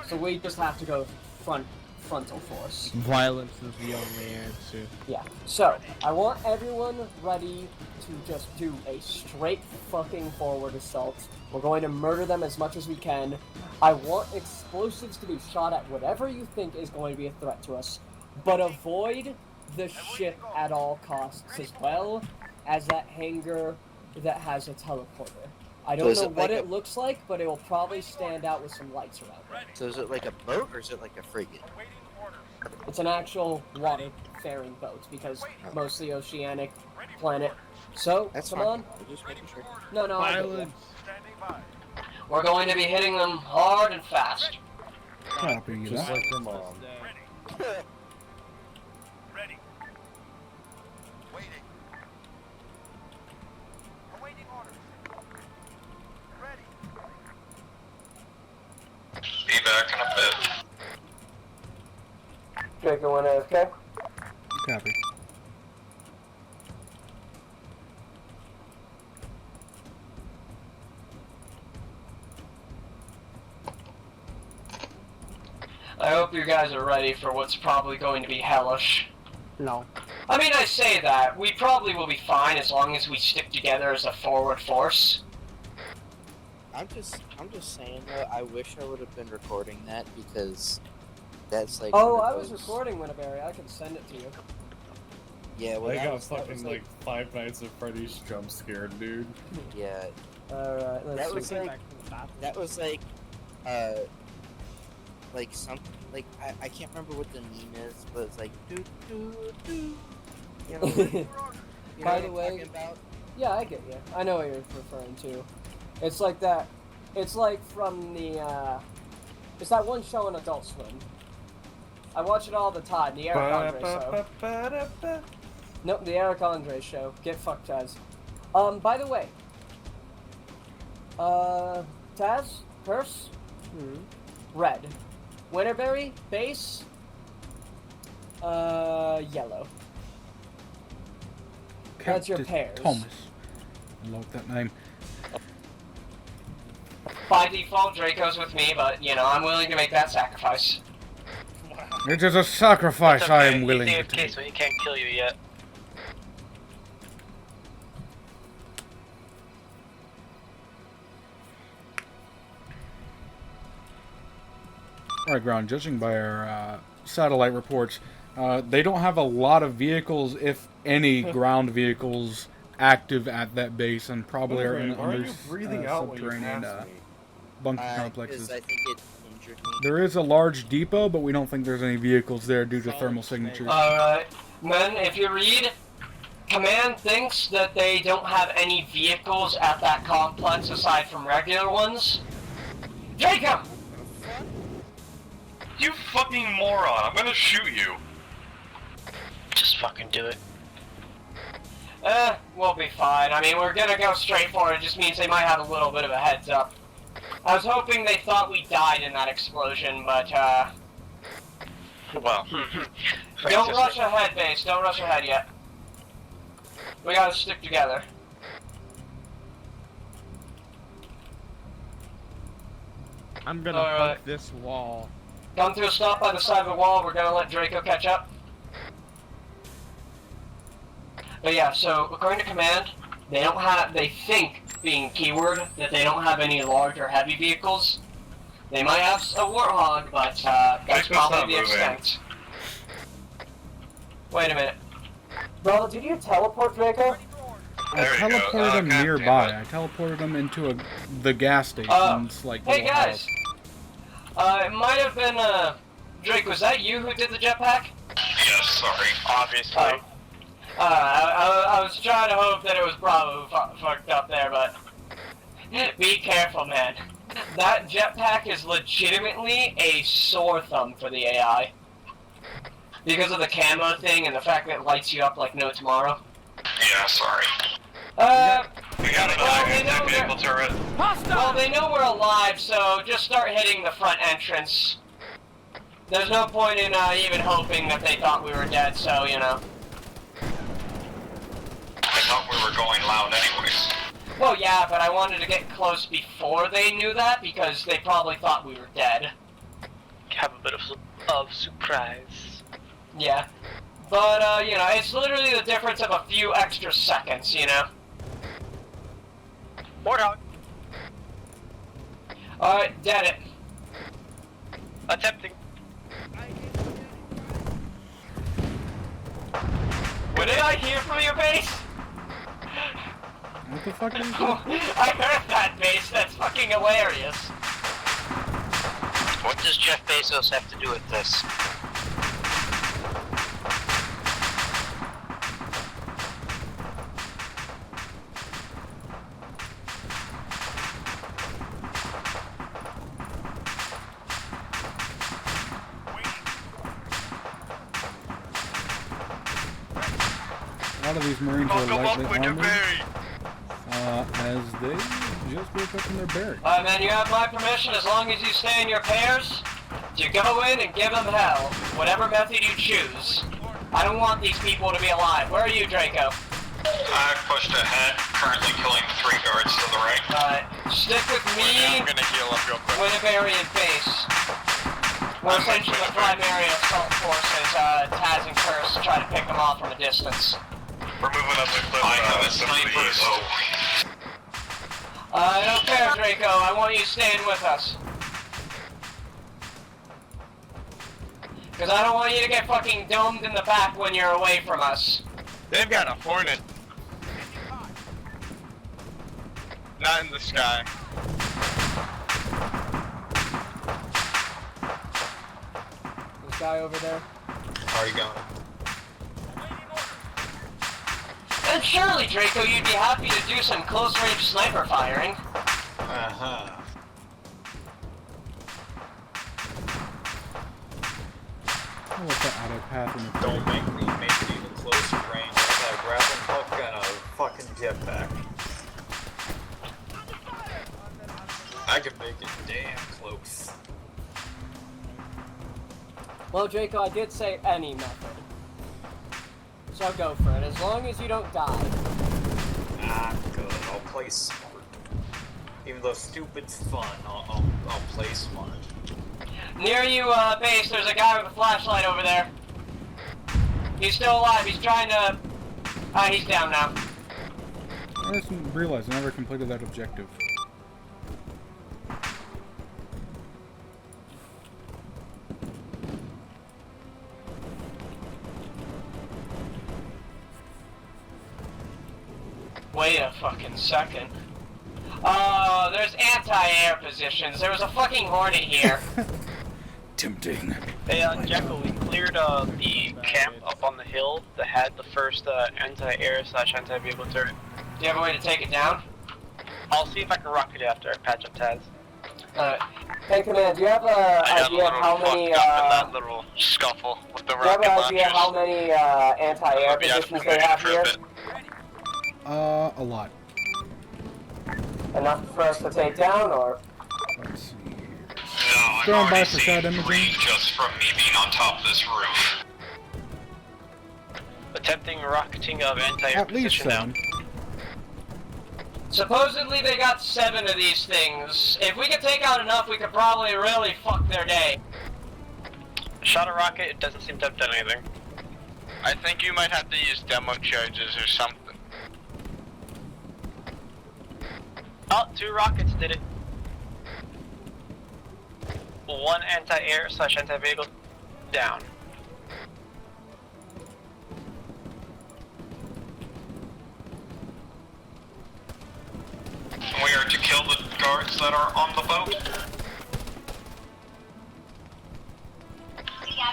So we just have to go frontal force. Violence is the only answer. Yeah. So I want everyone ready to just do a straight fucking forward assault. We're going to murder them as much as we can. I want explosives to be shot at whatever you think is going to be a threat to us, but avoid the ship at all costs, as well as that hangar that has a teleporter. I don't know what it looks like, but it will probably stand out with some lights around it. So is it like a boat or is it like a frigate? It's an actual water-faring boat, because mostly oceanic planet. So, That's come fine. on. I'm just making sure. No, I get you. We're going to be hitting them hard and fast. Copy Just that. like your mom. Ready. Waiting. Awaiting orders. Ready. Be back in a bit. Jacob 1 AFK. Copy. I hope you guys are ready for what's probably going to be hellish. No. I mean, I say that. We probably will be fine as long as we stick together as a forward force. I'm just saying though, I wish I would have been recording that because that's like. Oh, one I of was those- recording Winterberry. I can send it to you. Yeah, well, I that got was, that fucking was like Five Nights at Freddy's jump scared, dude. Yeah, Alright, let's that see. was like, like some, like I can't remember what the meme is, but it's like do do do. You know, you know By what the I'm way, talking about? yeah, I get you. I know what you're referring to. It's like that. It's like from the. It's that one show on Adult Swim. I watch it all the time. The Eric Andre show. Nope, the Eric Andre show. Get fucked, Taz. By the way. Taz, Purse, red. Winterberry, base, yellow. That's your Captain pairs. Thomas. I love that name. By default, Draco's with me, but, you know, I'm willing to make that sacrifice. It is a sacrifice It's I okay, am willing he's to AFK, take. so he can't kill you yet. Alright, ground. Judging by our satellite reports, they don't have a lot of vehicles, if any, ground vehicles active at that base, and probably are in under subterranean bunker complexes. I think it injured me. There is a large depot, but we don't think there's any vehicles there due to thermal signatures. Alright, men, if you read, Command thinks that they don't have any vehicles at that complex aside from regular ones. Jacob! You fucking moron, I'm gonna shoot you. Just fucking do it. We'll be fine. I mean, we're gonna go straight for it. It just means they might have a little bit of a heads up. I was hoping they thought we died in that explosion, but, Well, don't rush ahead, base. Don't rush ahead yet. We gotta stick together. I'm gonna bump this wall. Come to a stop by the side of the wall. We're gonna let Draco catch up. But yeah, so according to command, they don't have, they think, being keyword, that they don't have any large or heavy vehicles. They might have a Warthog, but that's probably the extent. Wait a minute. Brother, did you teleport Draco? I teleported him nearby. I teleported him into the gas station's Hey guys! It might have been, Drake, was that you who did the jetpack? yes, sorry, obviously. I was trying to hope that it was Bravo who fucked up there, but be careful, man. That jetpack is legitimately a sore thumb for the AI. Because of the camo thing and the fact that it lights you up like no tomorrow. Yeah, sorry. We got a vehicle turret. Well, they know we're alive, so just start hitting the front entrance. There's no point in even hoping that they thought we were dead, so, you know. I thought we were going loud anyways. Well, yeah, but I wanted to get close before they knew that, because they probably thought we were dead. Have a bit of surprise. Yeah. But, you know, it's literally the difference of a few extra seconds, you know? Warthog. Alright, dead it. Attempting. What did I hear from your base? What the fuck is that? I heard that, base. That's fucking hilarious. What does Jeff Bezos have to do with this? A lot of these Marines are lightly armored, as they just woke up in their barracks. Alright, man, you have my permission as long as you stay in your pairs to go in and give them hell, whatever method you choose. I don't want these people to be alive. Where are you, Draco? I pushed ahead, currently killing 3 guards to the right. Alright, stick with me. I'm gonna heal up real quick. Winnebarian base. We're essentially the primary assault forces, Taz and Curse, to try to pick them off from a distance. We're moving up the cliff. I have a sniper, so... I don't care, Draco. I want you staying with us. Because I don't want you to get fucking domed in the back when you're away from us. They've got a Hornet. Not in the sky. This guy over there. How are you going? And surely, Draco, you'd be happy to do some close-range sniper firing. Uh-huh. I'll let that auto path in the Don't make me make it even closer range. I got a grappling hook and a fucking jetpack. I can make it damn close. Well, Draco, I did say any method. So go for it, as long as you don't die. Ah, good. I'll play smart. Even though stupid's fun, I'll play smart. Near you, base, there's a guy with a flashlight over there. He's still alive. He's trying to... he's down now. I just realized I never completed that objective. fucking second. There's anti-air positions. There was a fucking Hornet here. Tempting. Hey, Jekyll, we cleared the camp up on the hill that had the first anti-air/anti-vehicle turret. Do you have a way to take it down? I'll see if I can rocket it after I patch up Taz. Hey, Command, do you have an idea of how many, in that little scuffle with the do you have rocket an launchers. idea how many, anti-air positions they have here? A lot. Enough for us to take down, or? Let's see here. No, I'm Stand by already for seeing shot imaging. green just from me being on top of this roof. Attempting rocketing of anti-air At least position now. 7. Supposedly they got 7 of these things. If we could take out enough, we could probably really fuck their day. Shot a rocket, it doesn't seem to have done anything. I think you might have to use demo charges or something. Oh, 2 rockets did it. 1 anti-air/anti-vehicle down. We are to kill the guards that are on the boat.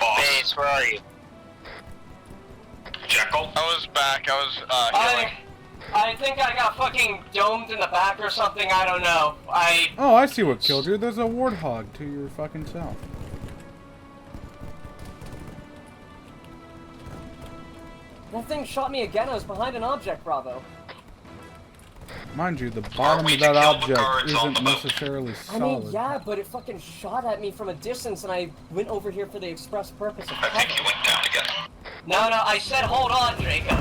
Boss. Base, where are you? Jekyll. I was back, I was healing. I think I got fucking domed in the back or something, I don't know. Oh, I see what killed you. There's a warthog to your fucking south. That thing shot me again. I was behind an object, Bravo. Mind you, the bottom of that object isn't necessarily I solid. mean, yeah, but it fucking shot at me from a distance, and I went over here for the express purpose of I think he went down again. No, I said hold on, Draco.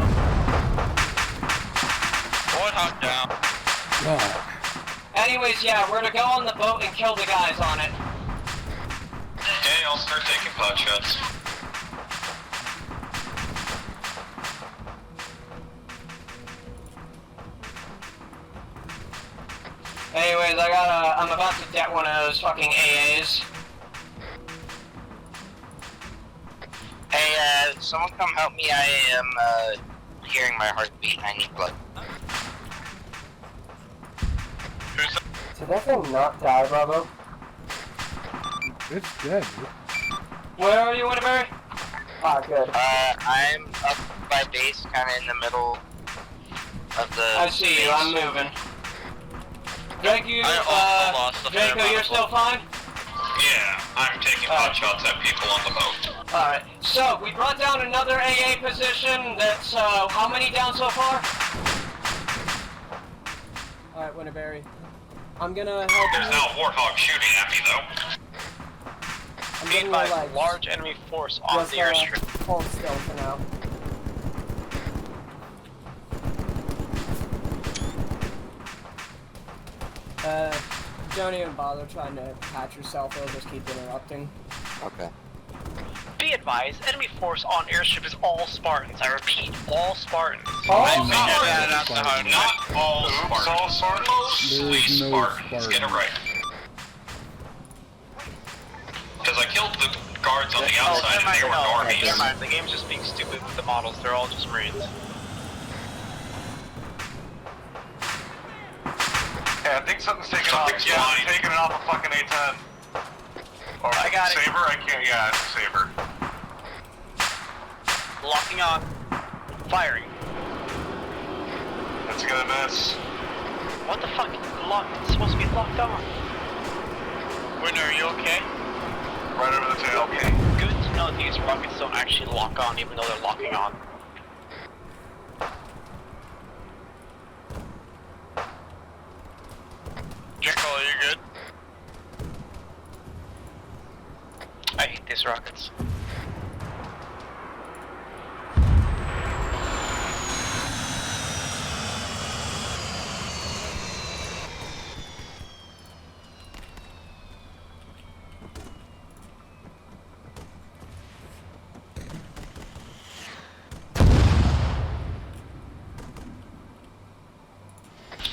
Warthog down. God. Anyways, yeah, we're to go on the boat and kill the guys on it. Okay, I'll start taking pot shots. Anyways, I'm about to get one of those fucking AAs. Hey, someone come help me. I am, hearing my heartbeat. I need blood. Did that thing not die, Bravo? It's dead. Where are you, Winterberry? Ah, good. I'm up by base, kinda in the middle of the I see you, I'm moving. Draco, you're still fine? Yeah, I'm taking pot shots at people on the boat. Alright, so we brought down another AA position. That's, how many down so far? Alright, Winterberry. I'm gonna help There's you. now a warthog shooting at me, though. I'm Be getting my advised, legs. large enemy force on Just, the airstrip. hold still for now. Don't even bother trying to patch yourself, it'll just keep interrupting. Okay. Be advised, enemy force on airship is all Spartans. I repeat, all Spartans. All Not Spartans? Not all Spartans. Mostly There's no Spartans. Get it right. Because I killed the guards on the outside and they were normies. Never mind, the game's just being stupid with the models. They're all just Marines. Yeah, I think something's taking off. Something's Yeah, flying. I'm taking it off a fucking A10. Or I got it. Saber? I can't, yeah, it's a Saber. Locking on. Firing. That's gonna miss. What the fuck? It's supposed to be locked on. Winter, are you okay? Right over the tail. Okay, good to know these rockets don't actually lock on even though they're locking on. Jekyll, are you good? I hate these rockets.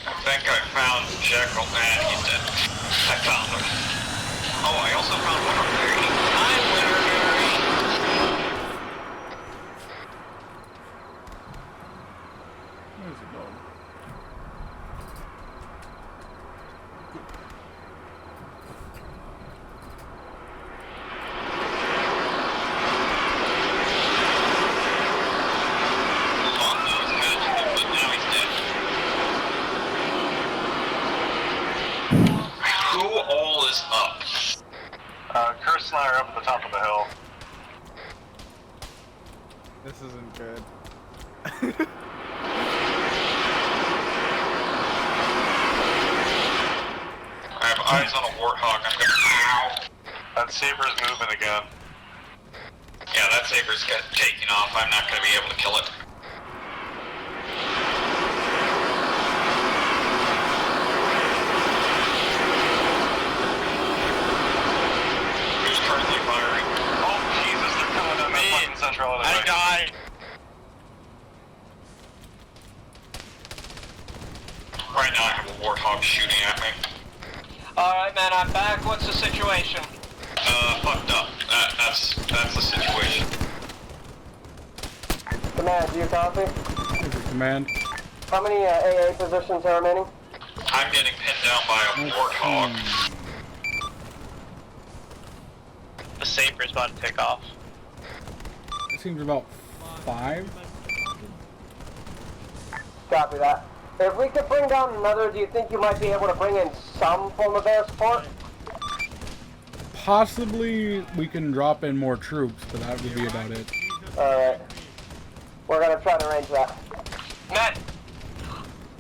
I think I found Jekyll, and he's dead. I found him. Oh, I also found Winterberry. Hi, Winterberry. Where's the dog? personnel are up at the top of the hill. This isn't good. I have eyes on a warthog. I'm gonna. Ow! That Saber's moving again. Yeah, that Saber's taking off. I'm not gonna be able to kill it. Who's currently firing? Oh, Jesus, they're coming down that fucking central other way. I died. Right now I have a warthog shooting at me. Alright, man, I'm back. What's the situation? Fucked up. That's the situation. Command, do you copy? Command. How many AA positions are remaining? I'm getting pinned down by a warthog. The Saber's about to take off. It seems about 5. Copy that. If we could bring down another, do you think you might be able to bring in some form of air support? Possibly we can drop in more troops, but that would be about it. Alright. We're gonna try to arrange that. Men,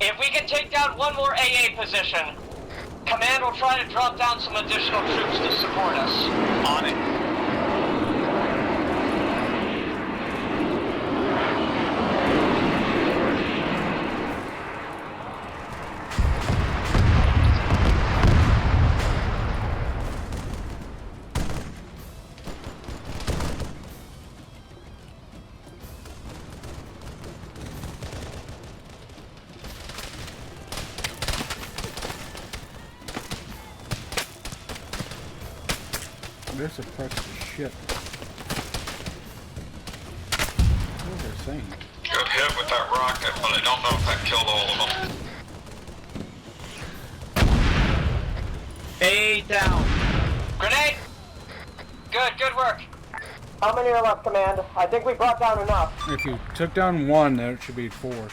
if we can take down one more AA position, Command will try to drop down some additional troops to support us. On it. They're suppressed as shit. What was they saying? Got hit with that rocket, but I don't know if that killed all of them. A down. Grenade! Good work. How many are left, Command? I think we brought down enough. If you took down 1, then it should be 4. Do you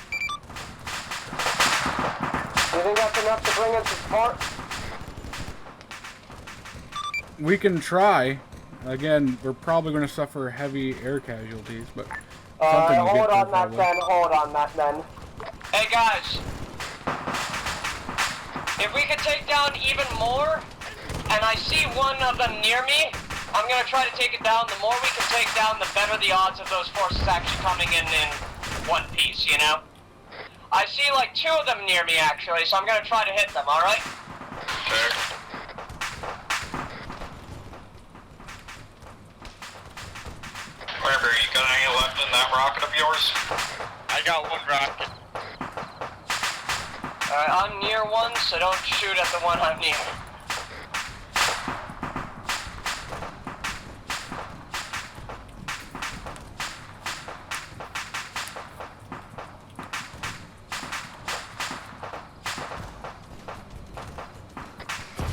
think that's enough to bring in support? We can try. Again, we're probably going to suffer heavy air casualties, but something to hold get on through that probably. then, hold on that then. Hey guys, if we could take down even more, and I see one of them near me, I'm gonna try to take it down. The more we can take down, the better the odds of those forces actually coming in one piece, you know? I see like 2 of them near me actually, so I'm gonna try to hit them, alright? Okay. Whatever, you got any left in that rocket of yours? I got 1 rocket. Alright, I'm near one, so don't shoot at the one I'm near.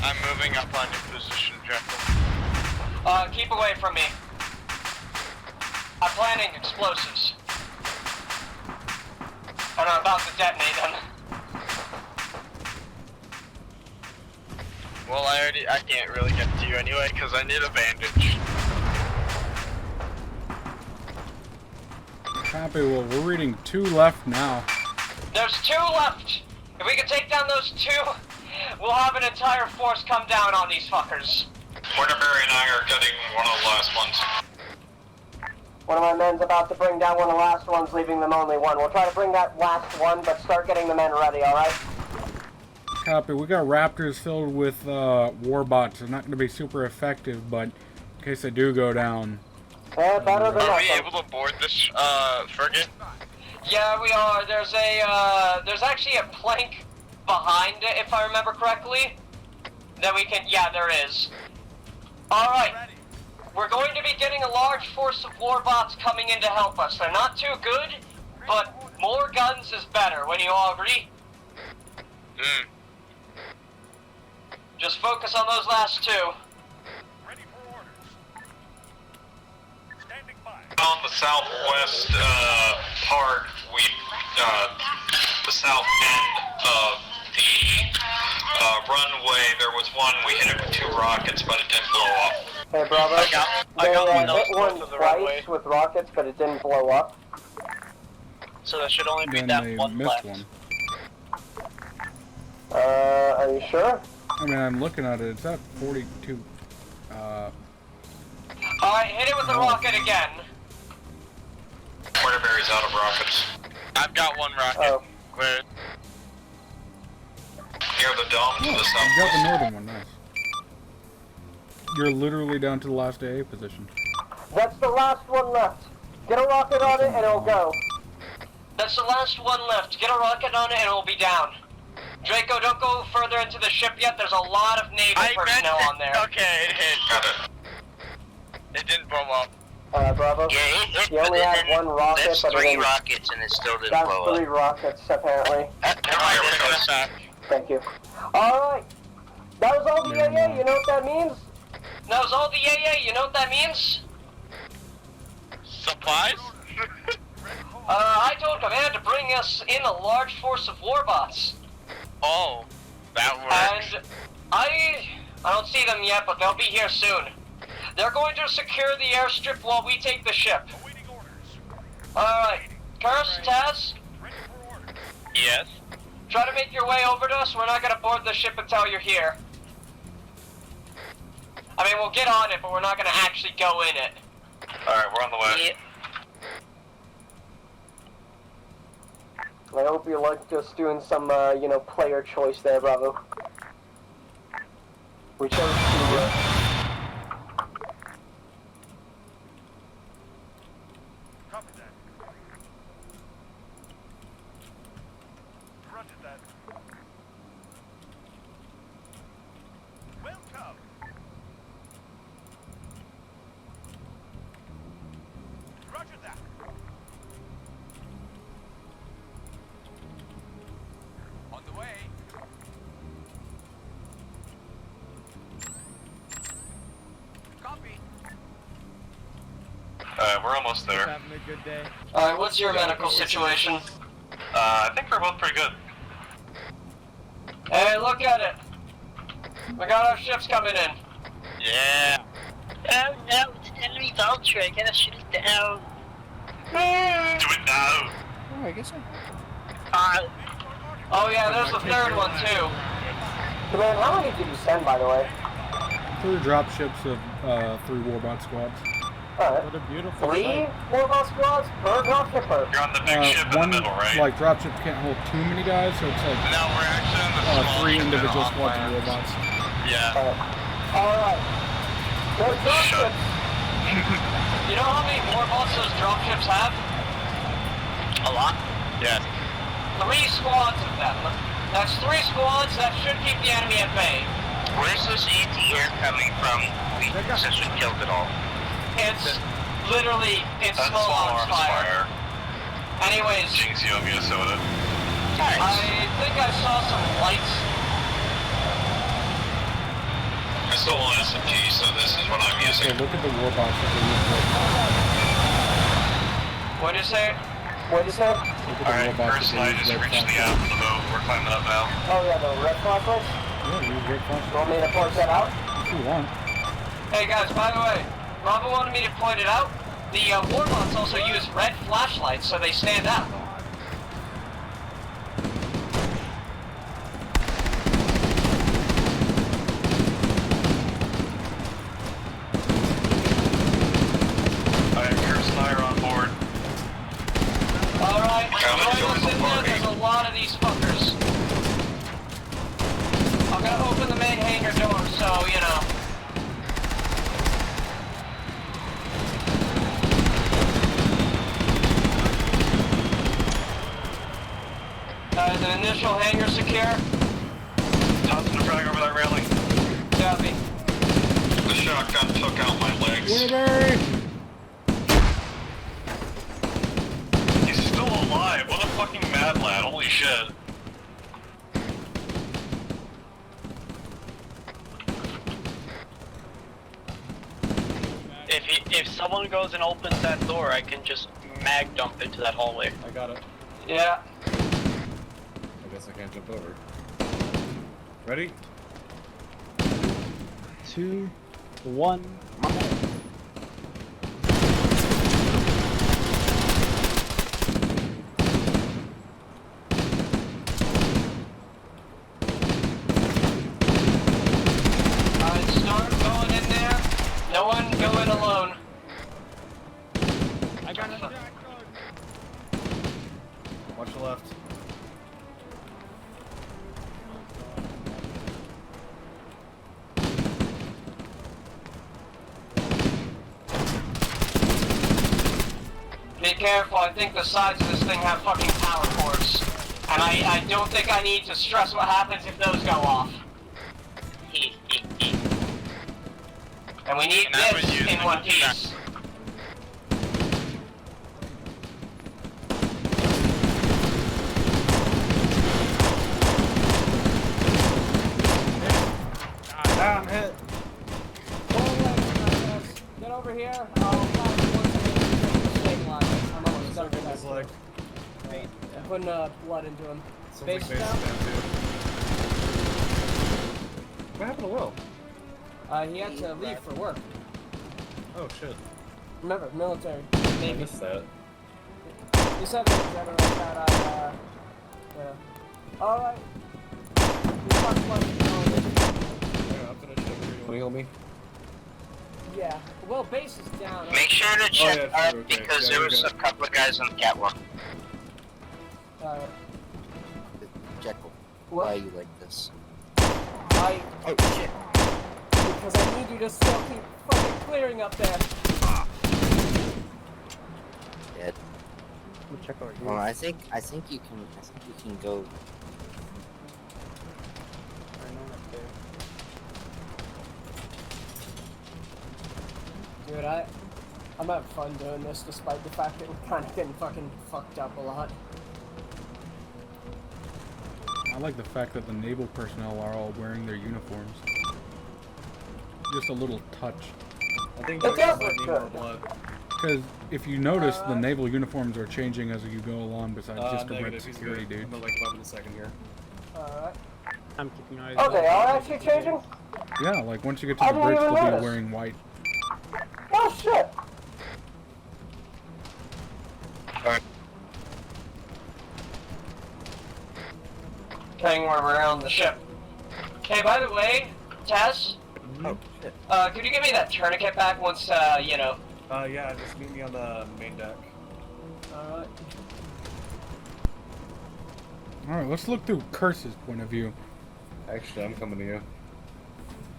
I'm moving up on your position, Jekyll. Keep away from me. I'm planting explosives. And I'm about to detonate them. Well, I can't really get to you anyway, because I need a bandage. Copy, well, we're reading 2 left now. There's 2 left. If we can take down those 2, we'll have an entire force come down on these fuckers. Waterbury and I are getting one of the last ones. One of my men's about to bring down one of the last ones, leaving them only 1. We'll try to bring that last one, but start getting the men ready, alright? Copy, we got Raptors filled with warbots. They're not going to be super effective, but in case they do go down. Yeah, better than Are we nothing. able to board this frigate? Yeah, we are. There's actually a plank behind it, if I remember correctly. That we can, yeah, there is. Alright. We're going to be getting a large force of warbots coming in to help us. They're not too good, but more guns is better. Wouldn't you all agree? Just focus on those last 2. On the southwest part, the south end of the runway, there was one. We hit it with 2 rockets, but it didn't blow up. Hey, Bravo. I got one hit one north of the runway. twice with rockets, but it didn't blow up. So there should only be Then that they one missed left. one. Are you sure? I mean, I'm looking at it. It's at 42. Alright, hit it with the rocket again. Waterbury's out of rockets. I've got one rocket. Oh. Where? Near the dome to the You got south. the northern one, nice. You're literally down to the last AA position. That's the last one left. Get a rocket on it and it'll go. That's the last one left. Get a rocket on it and it'll be down. Draco, don't go further into the ship yet. There's a lot of naval personnel on there. Okay, it hit. Got it. It didn't blow up. Bravo. Yeah, it hit, You only but had one rocket, that's but it 3 didn't. rockets and it still didn't That's blow 3 up. rockets, apparently. Back. Thank you. Alright. That was all the AA, you know what that means? That was all the AA. You know what that means? Supplies? I told Command to bring us in a large force of warbots. Oh, that works. And I don't see them yet, but they'll be here soon. They're going to secure the airstrip while we take the ship. Alright. Curse, Taz? Yes. Try to make your way over to us. We're not going to board the ship until you're here. I mean, we'll get on it, but we're not going to actually go in it. Alright, we're on the way. I hope you like just doing some, player choice there, Bravo. We chose to, Copy that. Roger that. Welcome. Roger that. On the way. Copy. We're almost there. Having a good day. Alright, what's your medical situation? I think we're both pretty good. Hey, look at it. We got our ships coming in. Yeah. Oh no, it's an enemy vulture. I gotta shoot it down. Do it now. Oh, I guess so. Oh yeah, there's a third one too. Command, how many did you send, by the way? 3 drop ships of 3 warbot squads. Alright. What a beautiful 3 sight. warbot squads per dropshipper. You're on the big ship in One, the middle, right? like, drop ship can't hold too many guys, so it's like No, we're actually on the small 3 ship individual on squads of land. warbots. Yeah. Alright. Those dropships. You know how many warbots those dropships have? A lot? Yes. 3 squads of them. That's 3 squads that should keep the enemy at bay. Where's this anti-air coming from? We essentially killed it all. It's literally, it's That's small arms fire. Anyways, Jinx, you owe me a soda. I think I saw some lights. I still want SMG, so this is what I'm So using. look at the warbots that they use What'd you say? What'd you say? Look at the Alright, warbots first that I they use just red reached the flashlights. app of the boat. We're climbing up now. Oh yeah, the red flashlights? Yeah, use red You flashlights want me to point that out? if you want. Hey guys, by the way, Robin wanted me to point it out. The warbots also use red flashlights, so they stand out. I have Curse and I are on board. Alright, Coming, join us join the in there. party. There's a lot of these fuckers. I'm gonna open the main hangar door, so, you know. Is an initial hangar secure? Toss the frag over that railing. Copy. The shotgun took out my legs. Waterbury! He's still alive. What a fucking mad lad. Holy shit. If someone goes and opens that door, I can just mag dump into that hallway. I got it. Yeah. I guess I can't jump over. Ready? 2, 1. careful. I think the sides of this thing have fucking power cords. And I don't think I need to stress what happens if those go off. And we need this in one piece. I'm hit. Get over here. I'll stabilize. I'm almost done with His leg. Putting blood into him. Sounds like Base base down. is down too. What happened to Will? He had to leave for work. Oh shit. Remember, military. I Navy. missed that. You said that that yeah. Alright. I'm finished. Want to heal me? Yeah. Well, base is down. Make sure to check yeah, up true, okay. because Yeah, there was you're a couple of guys on the catwalk. Jekyll, What? why are you like this? Oh shit. Because I need you to still keep fucking clearing up there. Dead. Check over here. Well, I think you can go. Dude, I'm having fun doing this despite the fact that we're kind of getting fucking fucked up a lot. I like the fact that the naval personnel are all wearing their uniforms. Just a little touch. I think It does look need more good. blood. Because if you notice, the naval uniforms are changing as you go along, besides just a red Negative, he's security good. dude. I'm gonna like above in a second here. Alright. I'm keeping eyes. Oh, they are actually changing? Yeah, like once you get to I the didn't bridge, even they'll be notice. wearing white. Oh shit! Depending where we're on the ship. Hey, by the way, Taz, Oh shit. could you give me that tourniquet back once, you know? Yeah, just meet me on the main deck. Alright. Alright, let's look through Curse's point of view. Actually, I'm coming to you.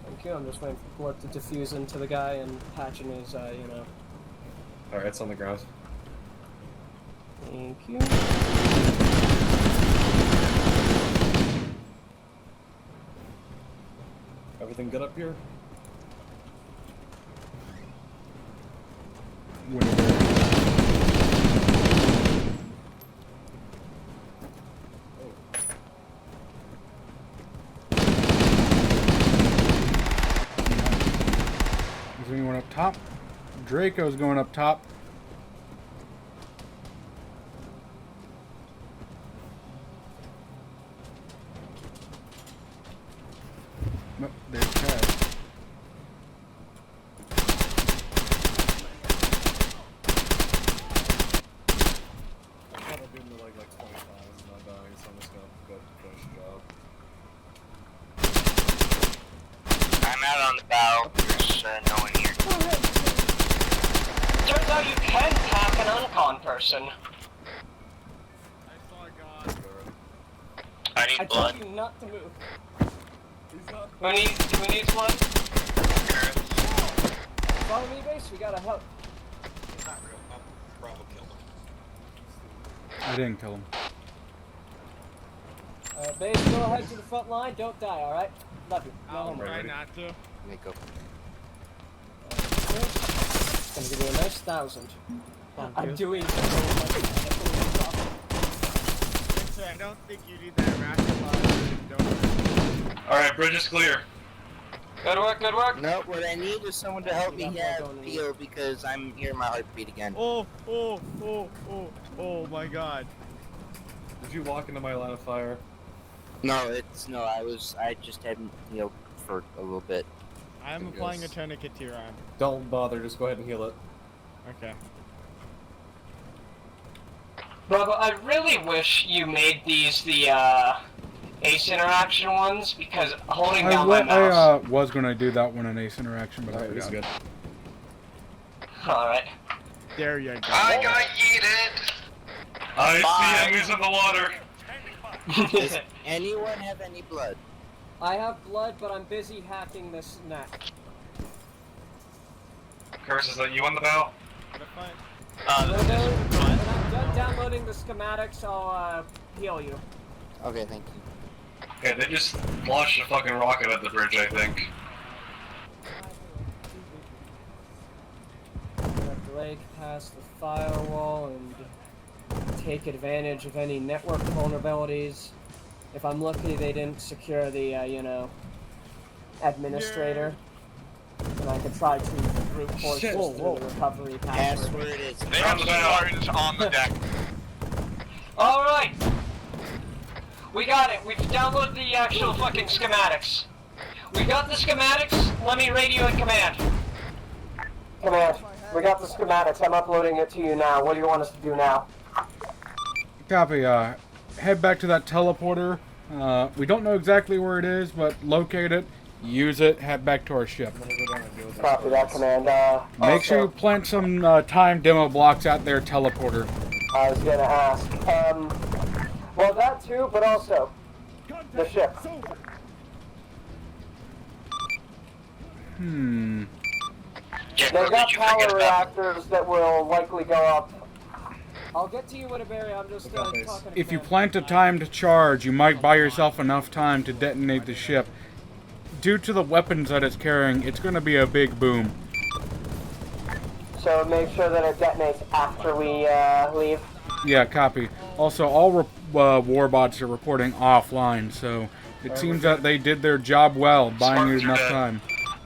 Thank you. I'm just waiting for blood to diffuse into the guy and patching his, you know. Alright, it's on the ground. Thank you. Everything good up here? Is anyone up top? Draco's going up top. Nope, there's Chad. I thought I'd be in the like 20 times and not dying, so I'm just gonna go finish the job. I'm out on the bow. There's no one here. Turns out you can pack an uncon person. I need I blood. told you not to move. Who needs blood? Follow me, base. We gotta help. I didn't kill him. Base, go ahead to the front line. Don't die, alright? Love you. No I'll homework. try not to. Make up. Gonna give you a nice 1,000. I'm doing so much. Actually, I don't think you need that rationalizer. Alright, bridge is clear. Good work, good work. No, what I need is someone to help me have heal because I'm hearing my heartbeat again. Oh my god. Did you walk into my line of fire? No, I just hadn't healed for a little bit. I'm applying a tourniquet to your arm. Don't bother, just go ahead and heal it. Okay. Bravo, I really wish you made these the, Ace Interaction ones, because holding down my mouse... I was going to do that one in Ace Interaction, but I forgot. Good. Alright. There you go. I got yeeted! I see enemies in the water! Does anyone have any blood? I have blood, but I'm busy hacking this net. Curse, is that you on the bow? Window, Done downloading the schematics, I'll heal you. Okay, thank you. Okay, they just launched a fucking rocket at the bridge, I think. Let the lake past the firewall and take advantage of any network vulnerabilities. If I'm lucky, they didn't secure the, you know, administrator. And I could try to brute force this through the recovery password. Password is. They have Spartans on the deck. Alright! We got it. We've downloaded the actual fucking schematics. We got the schematics. Let me radio in command. Command, we got the schematics. I'm uploading it to you now. What do you want us to do now? Copy. Head back to that teleporter. We don't know exactly where it is, but locate it, use it, head back to our ship. Copy that, Command. Make sure you plant some time demo blocks at their teleporter. I was gonna ask. Well, that too, but also the ship. They've got power reactors that will likely go up. I'll get to you in a berry. I'm just talking. If you plant a timed charge, you might buy yourself enough time to detonate the ship. Due to the weapons that it's carrying, it's going to be a big boom. So make sure that it detonates after we leave. Yeah, copy. Also, all warbots are reporting offline, so it seems that they did their job well, buying you enough time.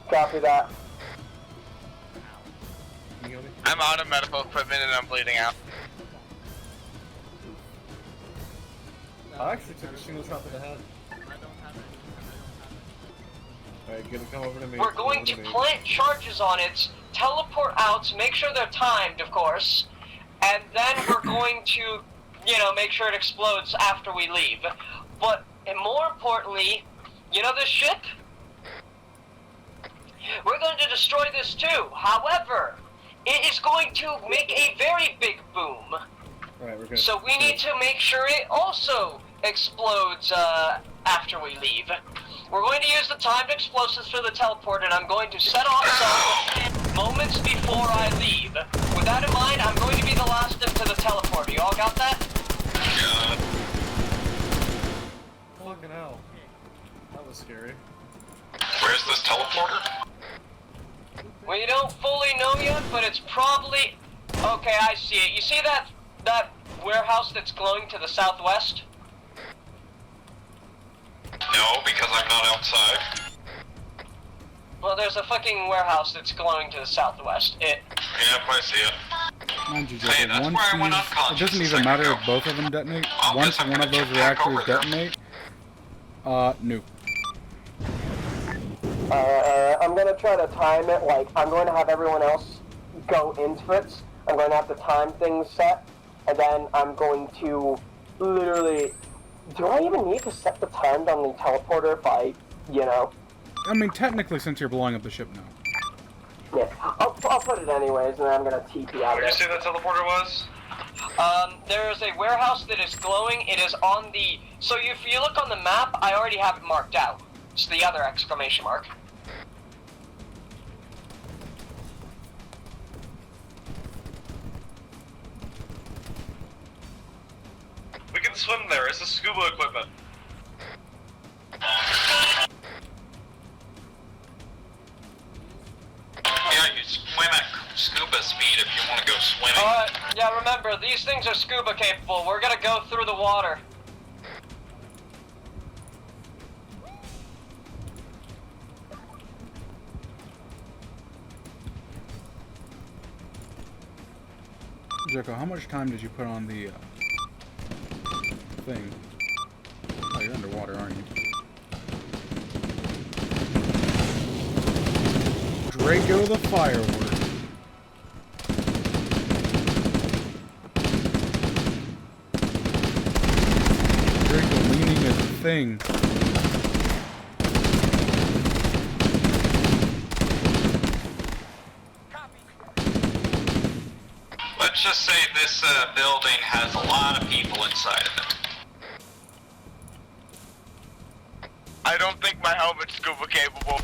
Copy that. I'm out of medical equipment and I'm bleeding out. I actually took a single shot to the head. Alright, gonna come over to me. We're going to plant charges on it, teleport out, make sure they're timed, of course, and then we're going to, you know, make sure it explodes after we leave. But, and more importantly, you know this ship? We're going to destroy this too. However, it is going to make a very big boom. Right, we're good. So we need to make sure it also explodes after we leave. We're going to use the timed explosives for the teleport, and I'm going to set off some moments before I leave. With that in mind, I'm going to be the last into the teleporter. You all got that? Yeah. Fucking hell. That was scary. Where's this teleporter? We don't fully know yet, but it's probably... Okay, I see it. You see that warehouse that's glowing to the southwest? No, because I'm not outside. Well, there's a fucking warehouse that's glowing to the southwest. Yep, I see it. Mind you, Hey, that's once where I went it unconscious doesn't a even second matter ago. if both of them detonate. Well, Once guess I'm one of gonna those get back over reactors there. detonate, nuke. I'm gonna try to time it, like, I'm going to have everyone else go into it. I'm going to have the time things set, and then I'm going to literally... Do I even need to set the time on the teleporter if I, you know... I mean, technically, since you're blowing up the ship now. Yeah, I'll put it anyways, and then I'm gonna TP out Where of did you it. say that teleporter was? There is a warehouse that is glowing. It is on the... So if you look on the map, I already have it marked out. It's the other exclamation mark. We can swim there. It's a scuba equipment. Yeah, you swim at scuba speed if you want to go swimming. Yeah, remember, these things are scuba capable. We're gonna go through the water. Jericho, how much time did you put on the thing? Oh, you're underwater, aren't you? Draco the firework. Draco leaning as a thing. Let's just say this building has a lot of people inside of it. I don't think my helmet's scuba capable.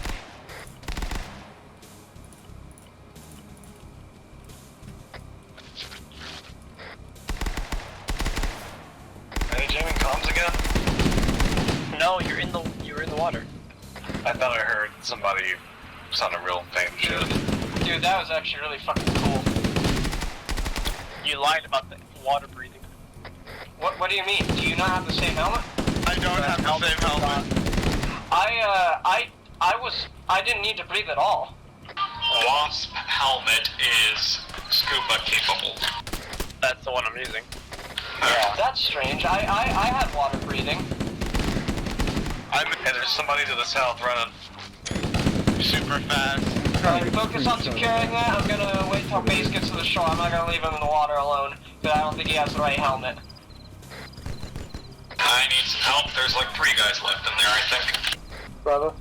water. I thought I heard somebody sounded real faint and shit. Dude, that was actually really fucking cool. You lied about the water breathing. What do you mean? Do you not have the same helmet? I don't have the same helmet. I didn't need to breathe at all. Wasp helmet is scuba capable. That's the one I'm using. Yeah. That's strange. I had water breathing. And there's somebody to the south running super fast. Focus on securing that. I'm gonna wait till base gets to the shore. I'm not gonna leave him in the water alone, because I don't think he has the right helmet. I need some help. There's like 3 guys left in there, I think. Brother,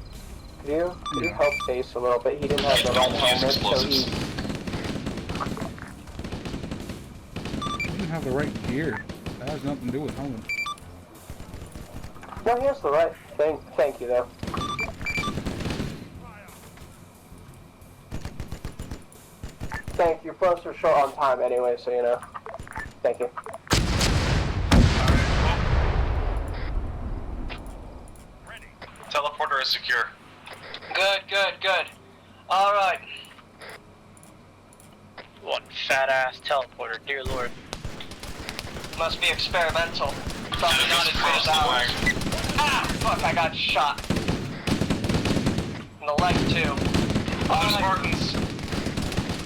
could you help base a little bit? He didn't have the right helmet, so he... He didn't have the right gear. That has nothing to do with helmet. No, he has the right thing. Thank you, though. Thank you. First are short on time anyway, so you know. Thank you. Teleporter is secure. Good. Alright. One fat ass teleporter, dear lord. Must be experimental. Probably not as good as ours. Ah, fuck, I got shot. In the leg, too. Other Spartans.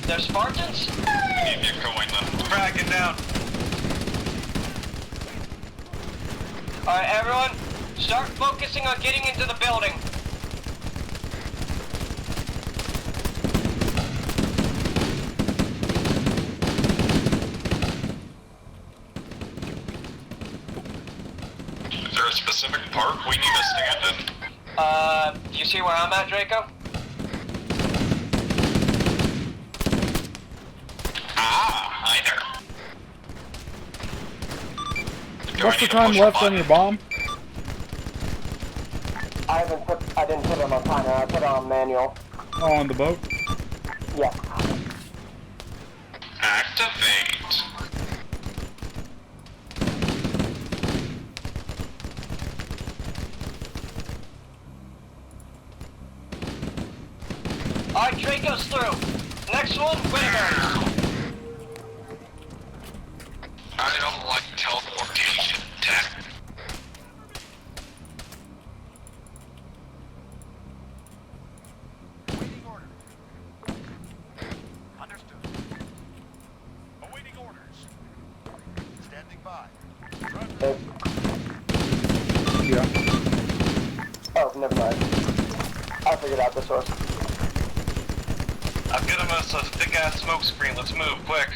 They're Spartans? We need to get going then. Frag down. Alright, everyone, start focusing on getting into the building. Is there a specific park we need to stand in? Do you see where I'm at, Draco? Ah, hi there. What's the time left on your bomb? I didn't put it on timer. I put it on manual. Oh, on the boat? Yeah. Activate. Alright, Draco's through. Next one, Winterburn. I don't like teleportation tech. Awaiting order. Understood. Awaiting orders. Standing by. Yeah. Oh, never mind. I figured out the source. I've given us a thick-ass smoke screen. Let's move, quick.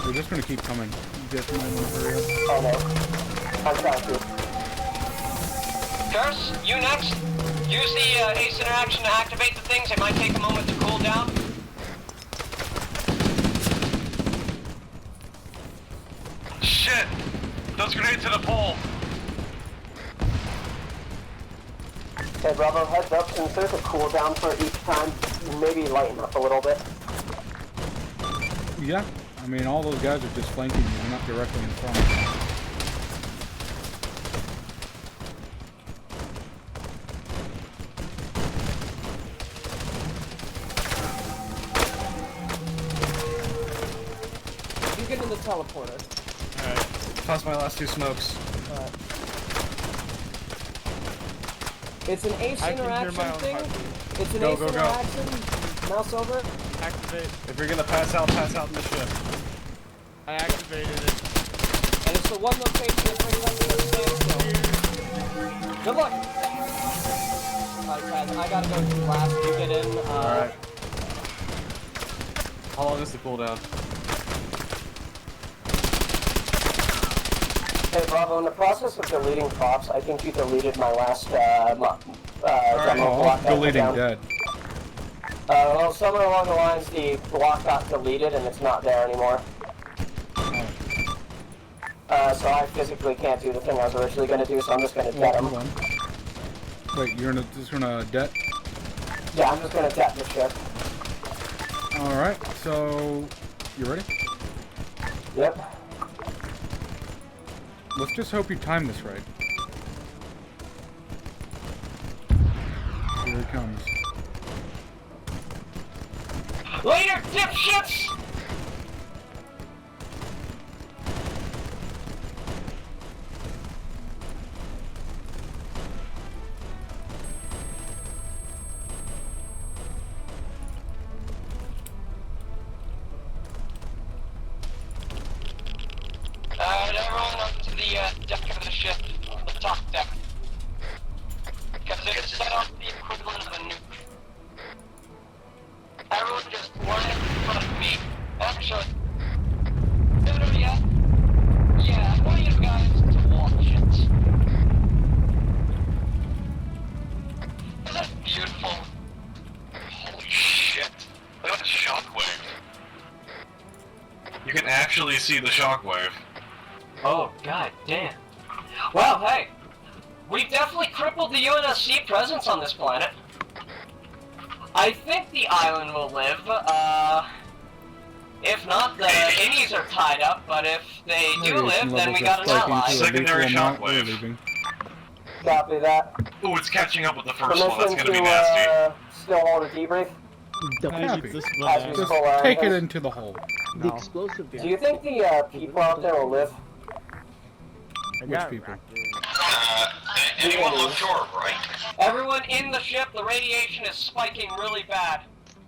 They're just gonna keep coming. You guys might want to hurry up. Oh no. I'm trying to. Curse, you next. Use the ace interaction to activate the things. It might take a moment to cool down. Shit! Those grenades hit a pole. Hey, Bravo, heads up. Since there's a cooldown for each time, maybe lighten up a little bit. Yeah. I mean, all those guys are just flanking you. They're not directly in front. You get in the teleporter. Alright. Toss my last 2 smokes. Alright. It's an ace interaction thing. It's an ace interaction. Mouse over. Activate. If you're gonna pass out in the ship. I activated it. And it's the one location that brings up to a standstill. Good luck! Alright, Chad, I gotta go to last. You get in. Alright. How long is the cooldown? Hey, Bravo, in the process of deleting props, I think you deleted my last, demo block. Deleting dead. Well, somewhere along the lines, the block got deleted and it's not there anymore. So I physically can't do the thing I was originally going to do, so I'm just going to debt him. Wait, you're just gonna debt? Yeah, I'm just going to debt the ship. Alright, so... You ready? Yep. Let's just hope you time this right. comes. Later, dipshits! Everyone up to the deck of the ship, the top deck. Because it's set up the equivalent of a nuke. Everyone just line in front of me. Actually, better yet, yeah, I want you guys to watch it. Isn't that beautiful? Holy shit. Look at that shockwave. You can actually see the shockwave. Oh, god damn. Well, hey, we definitely crippled the UNSC presence on this planet. I think the island will live, if not, the innies are tied up, but if they do live, then we got an ally. Secondary shockwave. Copy that. Ooh, it's catching up with the first one, that's Permission gonna be nasty. to still hold a debrief? Happy. As we Just pull our take it anchors. into the hole. The explosive. Do you think the people out there will live? Which people? Anyone look to our right? Everyone in the ship, the radiation is spiking really bad.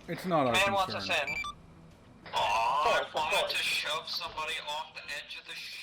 It's not our Man wants concern. us in. Aw, I wanted to shove somebody off the edge of the ship.